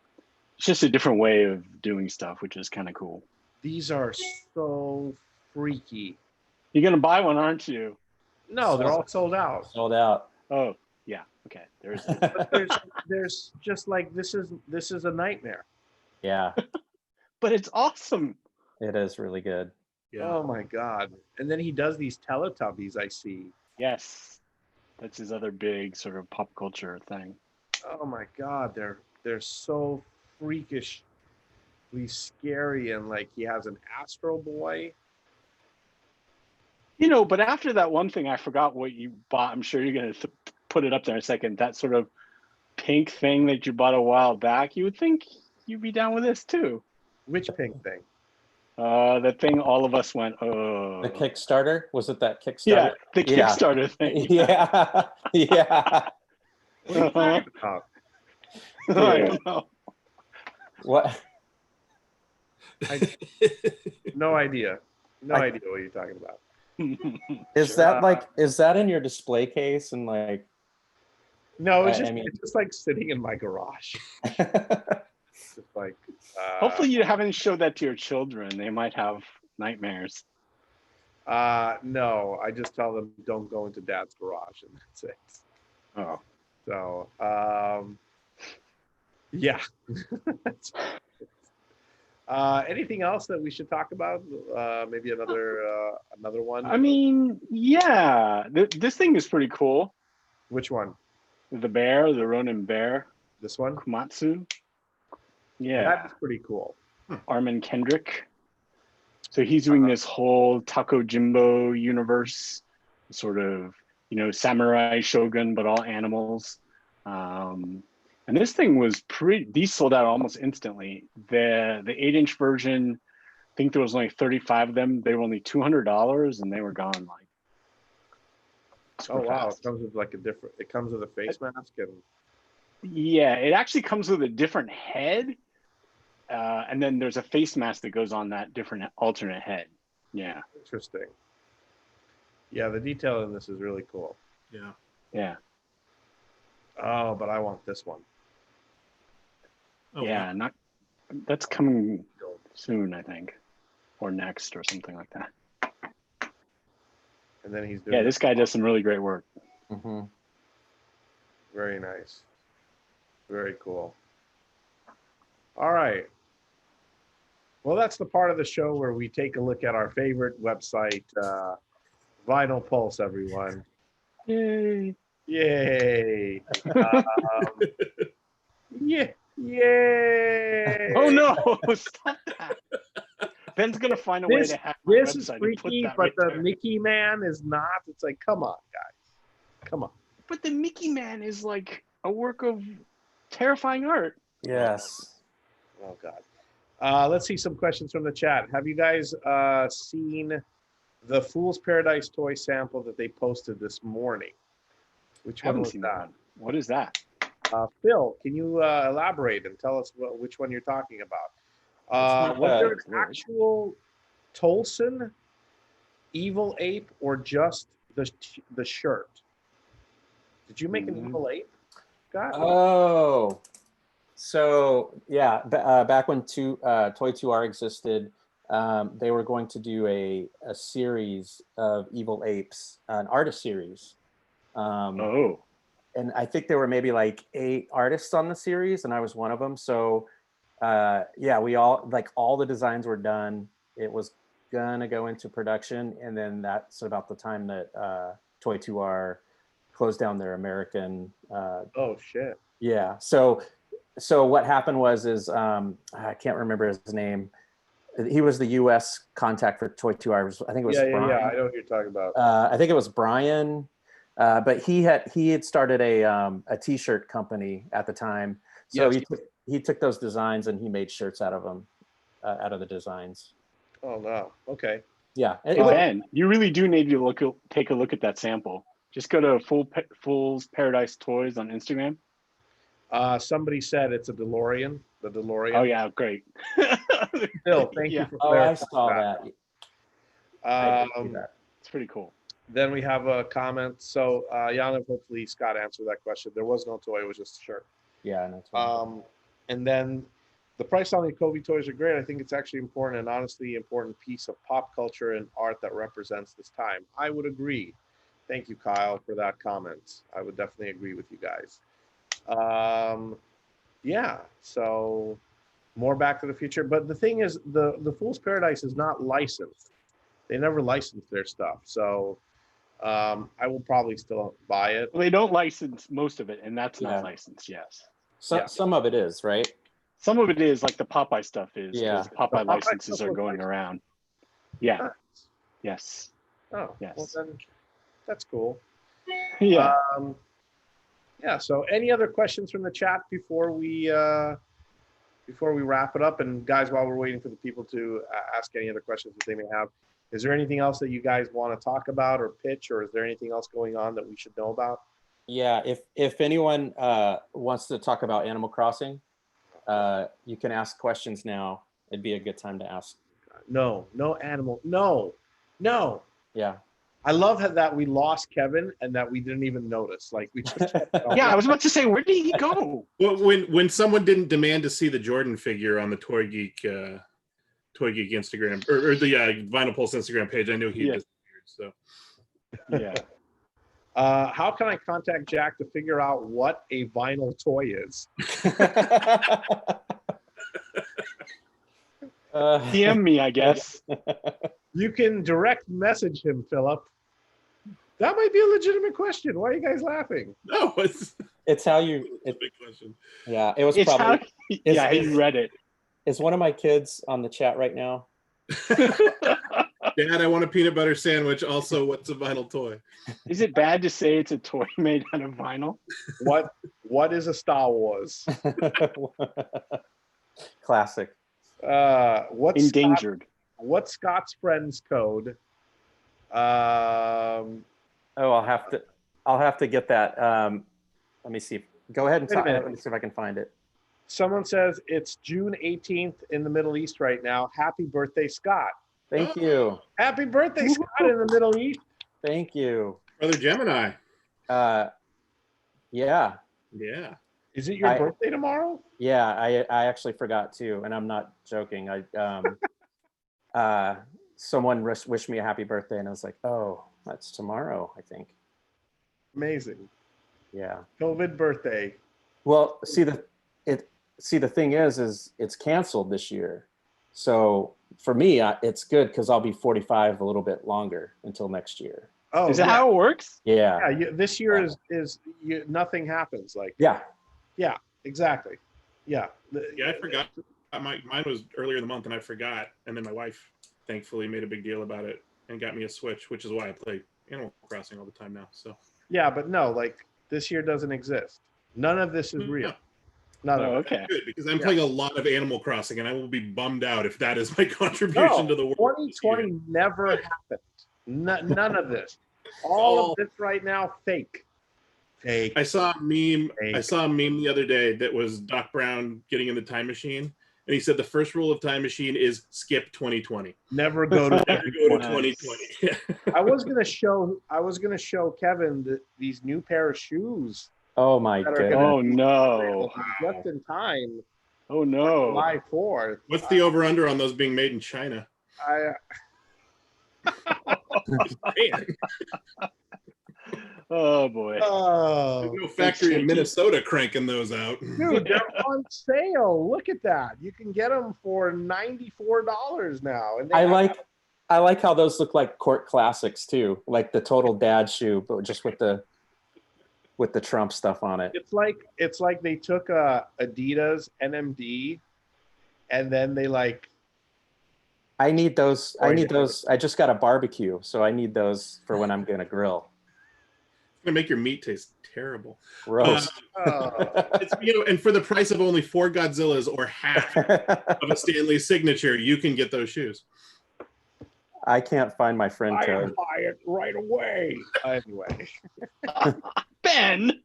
[SPEAKER 3] it's just a different way of doing stuff, which is kind of cool.
[SPEAKER 1] These are so freaky.
[SPEAKER 3] You're going to buy one, aren't you?
[SPEAKER 1] No, they're all sold out.
[SPEAKER 5] Sold out.
[SPEAKER 3] Oh, yeah. Okay. There's
[SPEAKER 1] But there's just like this is a nightmare.
[SPEAKER 5] Yeah,
[SPEAKER 3] But it's awesome.
[SPEAKER 5] it is really good.
[SPEAKER 2] Yeah.
[SPEAKER 1] Oh my God. And then he does these Teletubbies, I see.
[SPEAKER 3] Yes. That's his other big sort of pop culture thing.
[SPEAKER 1] Oh my God. They're so freakishly scary, and like he has an Astro Boy.
[SPEAKER 3] But after that one thing, I forgot what you bought. I'm sure you're going to put it up there in a second. That sort of pink thing that you bought a while back, you would think you'd be down with this too.
[SPEAKER 1] Which pink thing?
[SPEAKER 3] The thing all of us went, oh.
[SPEAKER 5] The Kickstarter, was it that Kickstarter?
[SPEAKER 3] Yeah, the
[SPEAKER 5] Yeah.
[SPEAKER 3] Kickstarter thing.
[SPEAKER 5] Yeah. Yeah.
[SPEAKER 1] What are you talking about?
[SPEAKER 3] I don't know.
[SPEAKER 5] What?
[SPEAKER 1] No idea. No idea what you're talking about.
[SPEAKER 5] Is
[SPEAKER 1] Sure.
[SPEAKER 5] that like, is that in your display case and like?
[SPEAKER 1] No,
[SPEAKER 5] I mean-
[SPEAKER 1] it's just like sitting in my garage. It's just like
[SPEAKER 3] Hopefully you haven't showed that to your children. They might have nightmares.
[SPEAKER 1] no, I just tell them don't go into Dad's garage, and that's it.
[SPEAKER 3] Oh.
[SPEAKER 1] So yeah. Anything else that we should talk about? Maybe another one.
[SPEAKER 3] I mean, yeah. This thing is pretty cool.
[SPEAKER 1] Which one?
[SPEAKER 3] The bear, the Ronin bear,
[SPEAKER 1] This one?
[SPEAKER 3] Komatsu. Yeah.
[SPEAKER 1] That is pretty cool.
[SPEAKER 3] Armin Kendrick. So he's doing this whole Taco Jimbo universe sort of, samurai shogun, but all animals. And this thing was these sold out almost instantly. The 8-inch version, I think there was only 35 of them. They were only $200 and they were gone like super
[SPEAKER 1] wow.
[SPEAKER 3] fast.
[SPEAKER 1] It comes with it comes with a face mask and
[SPEAKER 3] Yeah, it actually comes with a different head. And then there's a face mask that goes on that different alternate head. Yeah.
[SPEAKER 1] interesting. Yeah, the detail in this is really cool.
[SPEAKER 2] Yeah.
[SPEAKER 3] Yeah.
[SPEAKER 1] Oh, but I want this one.
[SPEAKER 2] Oh,
[SPEAKER 3] Yeah, that's coming soon, I think, or next, or something like that.
[SPEAKER 1] And then he's doing.
[SPEAKER 3] Yeah, this guy does some really great work.
[SPEAKER 5] Mm-hmm.
[SPEAKER 1] Very nice. Very cool. All right. Well, that's the part of the show where we take a look at our favorite website, Vinyl Pulse, everyone.
[SPEAKER 3] Yay!
[SPEAKER 1] Yay! Yeah. Yay!
[SPEAKER 3] Oh no! Stop that. Ben's gonna find a way to hack my
[SPEAKER 1] This is
[SPEAKER 3] website and put
[SPEAKER 1] freaky,
[SPEAKER 3] that
[SPEAKER 1] but
[SPEAKER 3] right
[SPEAKER 1] the
[SPEAKER 3] there.
[SPEAKER 1] Mickey Man is not. It's like, come on, guys. Come on.
[SPEAKER 3] But the Mickey Man is like a work of terrifying art.
[SPEAKER 5] Yes.
[SPEAKER 1] Oh, God. Let's see some questions from the chat. Have you guys seen the Fool's Paradise toy sample that they posted this morning? Which one
[SPEAKER 3] Haven't
[SPEAKER 1] was
[SPEAKER 3] seen
[SPEAKER 1] that?
[SPEAKER 3] that one. What is that?
[SPEAKER 1] Phil, can you elaborate and tell us which one you're talking about?
[SPEAKER 5] not
[SPEAKER 1] Was there an
[SPEAKER 3] weird.
[SPEAKER 1] actual Tolson evil ape or just the shirt? Did you make an evil ape, Scott?
[SPEAKER 5] Oh, so yeah, back when Toy 2R existed, they were going to do a series of evil apes, an artist series.
[SPEAKER 3] Oh.
[SPEAKER 5] And I think there were maybe like 8 artists on the series, and I was one of them. So yeah, we all the designs were done. It was gonna go into production, and then that's about the time that Toy 2R closed down their American.
[SPEAKER 1] Oh shit!
[SPEAKER 5] Yeah. So what happened was I can't remember his name. He was the U.S. contact for Toy 2R. I think it was Brian.
[SPEAKER 1] Yeah. I know what you're talking about.
[SPEAKER 5] I think it was Brian. But he had started a T-shirt company at the time, so
[SPEAKER 1] Yes.
[SPEAKER 5] he took those designs and he made shirts out of them, out of the designs.
[SPEAKER 1] Oh no. Okay.
[SPEAKER 5] Yeah.
[SPEAKER 3] Hey, Ben, you really do need to take a look at that sample. Just go to Fool's Paradise Toys on Instagram.
[SPEAKER 1] Somebody said it's a DeLorean. The DeLorean.
[SPEAKER 3] Oh yeah, great.
[SPEAKER 1] Phil, thank you for
[SPEAKER 5] Oh,
[SPEAKER 1] clarifying.
[SPEAKER 5] I saw that. I did see that.
[SPEAKER 3] It's pretty cool.
[SPEAKER 1] Then we have a comment. So, Yana, hopefully Scott answered that question. There was no toy; it was just a shirt.
[SPEAKER 5] Yeah, that's right.
[SPEAKER 1] And then the price on the Kobe toys are great. I think it's actually important and honestly important piece of pop culture and art that represents this time. I would agree. Thank you, Kyle, for that comment. I would definitely agree with you guys. Yeah, so more Back to the Future. But the thing is, the Fool's Paradise is not licensed. They never licensed their stuff. So I will probably still buy it.
[SPEAKER 3] Well, they don't license most of it, and that's not licensed. Yes.
[SPEAKER 5] Some of it is, right?
[SPEAKER 3] Some of it is, like the Popeye stuff is.
[SPEAKER 5] Yeah.
[SPEAKER 3] Because Popeye
[SPEAKER 1] The Popeye
[SPEAKER 3] licenses
[SPEAKER 1] stuff
[SPEAKER 3] are
[SPEAKER 1] was
[SPEAKER 3] going
[SPEAKER 1] licensed.
[SPEAKER 3] around. Yeah.
[SPEAKER 1] Nice.
[SPEAKER 3] Yes.
[SPEAKER 1] Oh,
[SPEAKER 3] Yes.
[SPEAKER 1] well then, that's cool.
[SPEAKER 3] Yeah.
[SPEAKER 1] Yeah. So, any other questions from the chat before we wrap it up? And guys, while we're waiting for the people to ask any other questions that they may have, is there anything else that you guys want to talk about or pitch, or is there anything else going on that we should know about?
[SPEAKER 5] Yeah. If anyone wants to talk about Animal Crossing, you can ask questions now. It'd be a good time to ask.
[SPEAKER 1] No animal. No.
[SPEAKER 5] Yeah.
[SPEAKER 1] I love that we lost Kevin and that we didn't even notice. Like we just
[SPEAKER 3] Yeah, I was about to say, where did he go?
[SPEAKER 2] Well, when someone didn't demand to see the Jordan figure on the Toy Geek Instagram or the Vinyl Pulse Instagram page, I knew he disappeared. So
[SPEAKER 3] Yeah.
[SPEAKER 1] how can I contact Jack to figure out what a vinyl toy is?
[SPEAKER 3] DM me, I guess.
[SPEAKER 1] You can direct message him, Philip. That might be a legitimate question. Why are you guys laughing?
[SPEAKER 2] no,
[SPEAKER 5] It's how you.
[SPEAKER 2] a big question.
[SPEAKER 5] Yeah, it was
[SPEAKER 3] It's
[SPEAKER 5] probably.
[SPEAKER 3] how, yeah, he read it.
[SPEAKER 5] Is one of my kids on the chat right now?
[SPEAKER 2] Dad, I want a peanut butter sandwich. Also, what's a vinyl toy?
[SPEAKER 3] Is it bad to say it's a toy made out of vinyl?
[SPEAKER 1] What is a Star Wars?
[SPEAKER 5] Classic.
[SPEAKER 1] What's
[SPEAKER 3] Endangered.
[SPEAKER 1] What's Scott's friend's code?
[SPEAKER 5] Oh, I'll have to get that. Let me see. Go ahead and
[SPEAKER 1] Wait a minute.
[SPEAKER 5] let me see if I can find it.
[SPEAKER 1] Someone says it's June 18th in the Middle East right now. Happy birthday, Scott.
[SPEAKER 5] Thank you.
[SPEAKER 1] Happy birthday, Scott, in the Middle East.
[SPEAKER 5] Thank you.
[SPEAKER 2] Brother Gemini.
[SPEAKER 5] Yeah.
[SPEAKER 2] Yeah.
[SPEAKER 1] Is it your birthday tomorrow?
[SPEAKER 5] Yeah, I actually forgot too, and I'm not joking. Someone wished me a happy birthday, and I was like, oh, that's tomorrow, I think.
[SPEAKER 1] Amazing.
[SPEAKER 5] Yeah.
[SPEAKER 1] COVID birthday.
[SPEAKER 5] Well, see the thing is it's canceled this year, so for me it's good because I'll be 45 a little bit longer until next year.
[SPEAKER 1] Oh,
[SPEAKER 3] Is that how it works?
[SPEAKER 5] Yeah.
[SPEAKER 1] Yeah, this year nothing happens. Like
[SPEAKER 5] Yeah.
[SPEAKER 1] Yeah, exactly. Yeah.
[SPEAKER 2] Yeah, I forgot. Mine was earlier in the month, and I forgot. And then my wife, thankfully, made a big deal about it and got me a Switch, which is why I play Animal Crossing all the time now. So.
[SPEAKER 1] Yeah, but no, like this year doesn't exist. None of this is real. None of it.
[SPEAKER 3] Okay.
[SPEAKER 2] Good, because I'm playing a lot of Animal Crossing, and I will be bummed out if that is my contribution to the world.
[SPEAKER 1] 2020 never happened. None of this. All of this right now, fake. Fake.
[SPEAKER 2] I saw a meme.
[SPEAKER 1] Fake.
[SPEAKER 2] I saw a meme the other day that was Doc Brown getting in the time machine, and he said the first rule of time machine is skip 2020.
[SPEAKER 1] Never go to
[SPEAKER 2] Never go to 2020.
[SPEAKER 1] I was gonna show Kevin these new pair of shoes.
[SPEAKER 5] Oh my
[SPEAKER 1] that are
[SPEAKER 5] goodness.
[SPEAKER 1] gonna
[SPEAKER 3] Oh no.
[SPEAKER 1] just in time.
[SPEAKER 3] Oh no.
[SPEAKER 1] July 4th.
[SPEAKER 2] What's the over/under on those being made in China? Man,
[SPEAKER 3] Oh boy.
[SPEAKER 2] there's no factory in Minnesota cranking those out.
[SPEAKER 1] Dude, they're on sale. Look at that. You can get them for $94 now. And
[SPEAKER 5] I like how those look like court classics too, like the total dad shoe, but just with the Trump stuff on it.
[SPEAKER 1] It's like they took Adidas NMD, and then they
[SPEAKER 5] I need those. I just got a barbecue, so I need those for when I'm gonna grill.
[SPEAKER 2] It's gonna make your meat taste terrible.
[SPEAKER 5] Gross.
[SPEAKER 2] It's, and for the price of only 4 Godzillas or half of a Stanley signature, you can get those shoes.
[SPEAKER 5] I can't find my friend
[SPEAKER 1] I
[SPEAKER 5] code.
[SPEAKER 1] buy it right away. Anyway.
[SPEAKER 3] Ben.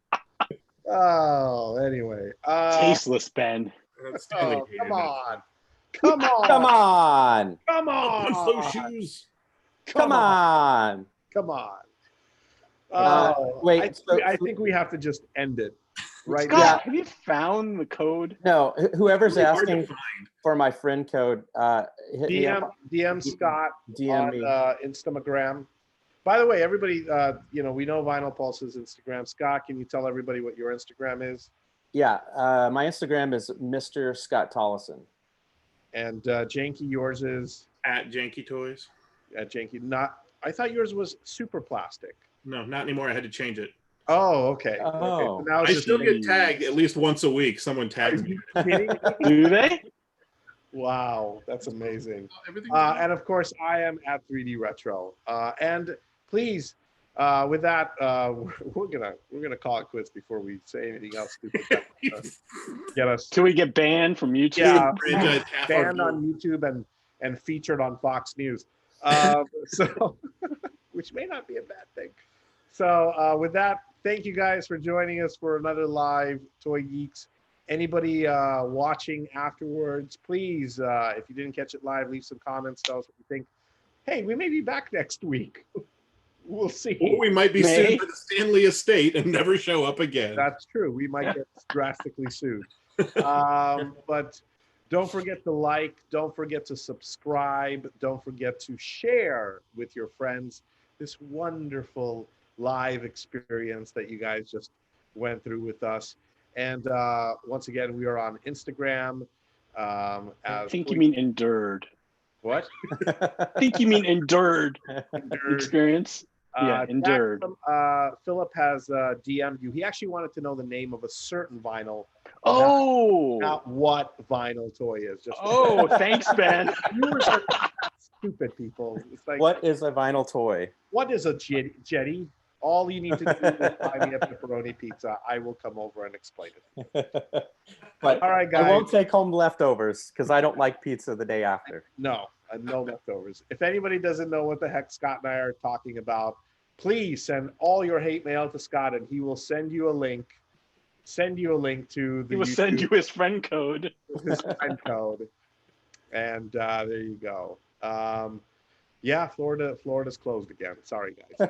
[SPEAKER 1] Oh, anyway.
[SPEAKER 3] Tasteless Ben.
[SPEAKER 1] Oh, come on. Come on.
[SPEAKER 5] Come on.
[SPEAKER 1] Come on.
[SPEAKER 2] Punch those shoes.
[SPEAKER 5] Come on.
[SPEAKER 1] Come on.
[SPEAKER 5] Wait.
[SPEAKER 1] I think we have to just end it right
[SPEAKER 3] Scott,
[SPEAKER 1] now.
[SPEAKER 3] have you found the code?
[SPEAKER 5] No, whoever's
[SPEAKER 2] Really hard to
[SPEAKER 5] asking
[SPEAKER 2] find.
[SPEAKER 5] for my friend code, hit me up.
[SPEAKER 1] DM Scott
[SPEAKER 5] DM
[SPEAKER 1] on
[SPEAKER 5] me.
[SPEAKER 1] Instagram. By the way, everybody, we know Vinyl Pulse's Instagram. Scott, can you tell everybody what your Instagram is?
[SPEAKER 5] Yeah, my Instagram is Mr. Scott Tollison.
[SPEAKER 1] And Janky, yours is
[SPEAKER 2] At Janky Toys.
[SPEAKER 1] at Janky. I thought yours was Super Plastic.
[SPEAKER 2] No, not anymore. I had to change it.
[SPEAKER 1] Oh, okay.
[SPEAKER 5] Oh.
[SPEAKER 1] Okay, so now it's
[SPEAKER 2] I
[SPEAKER 1] just
[SPEAKER 2] still get tagged at least once a week. Someone tags me.
[SPEAKER 1] kidding?
[SPEAKER 3] Do they?
[SPEAKER 1] Wow, that's amazing.
[SPEAKER 2] Everything.
[SPEAKER 1] And of course, I am at 3D Retro. And please, with that, we're gonna call it quits before we say anything else stupid. Get us
[SPEAKER 3] Can we get banned from YouTube?
[SPEAKER 1] Yeah.
[SPEAKER 2] Franchise half our
[SPEAKER 1] banned on
[SPEAKER 2] views.
[SPEAKER 1] YouTube and featured on Fox News. So, which may not be a bad thing. So with that, thank you guys for joining us for another live Toy Geeks. Anybody watching afterwards, please, if you didn't catch it live, leave some comments, tell us what you think. Hey, we may be back next week. We'll see.
[SPEAKER 2] Or we might be sued by the Stanley estate and never show up again.
[SPEAKER 1] That's true. We might get drastically sued. But don't forget to like, don't forget to subscribe, don't forget to share with your friends this wonderful live experience that you guys just went through with us. And once again, we are on Instagram.
[SPEAKER 3] I think you mean endured.
[SPEAKER 1] What?
[SPEAKER 3] I think you mean endured experience. Yeah, endured.
[SPEAKER 1] Philip has DM'd you. He actually wanted to know the name of a certain vinyl.
[SPEAKER 3] Oh.
[SPEAKER 1] Not what vinyl toy is. Just
[SPEAKER 3] Oh, thanks, Ben.
[SPEAKER 1] viewers are Stupid people. It's like,
[SPEAKER 5] What is a vinyl toy?
[SPEAKER 1] what is a jetty? All you need to do is buy me a pepperoni pizza. I will come over and explain it.
[SPEAKER 5] But
[SPEAKER 1] All right,
[SPEAKER 5] I
[SPEAKER 1] guys.
[SPEAKER 5] won't take home leftovers because I don't like pizza the day after.
[SPEAKER 1] No, no leftovers. If anybody doesn't know what the heck Scott and I are talking about, please send all your hate mail to Scott, and he will send you a link. Send you a link to the
[SPEAKER 3] He will send you his friend code.
[SPEAKER 1] his friend code, and there you go. Yeah, Florida's closed again. Sorry, guys.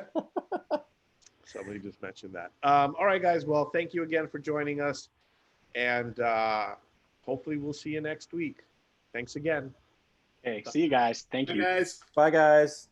[SPEAKER 1] Somebody just mentioned that. All right, guys. Well, thank you again for joining us, and hopefully we'll see you next week. Thanks again.
[SPEAKER 3] Okay, see you guys. Thank
[SPEAKER 2] Bye,
[SPEAKER 3] you.
[SPEAKER 2] guys.
[SPEAKER 5] Bye, guys.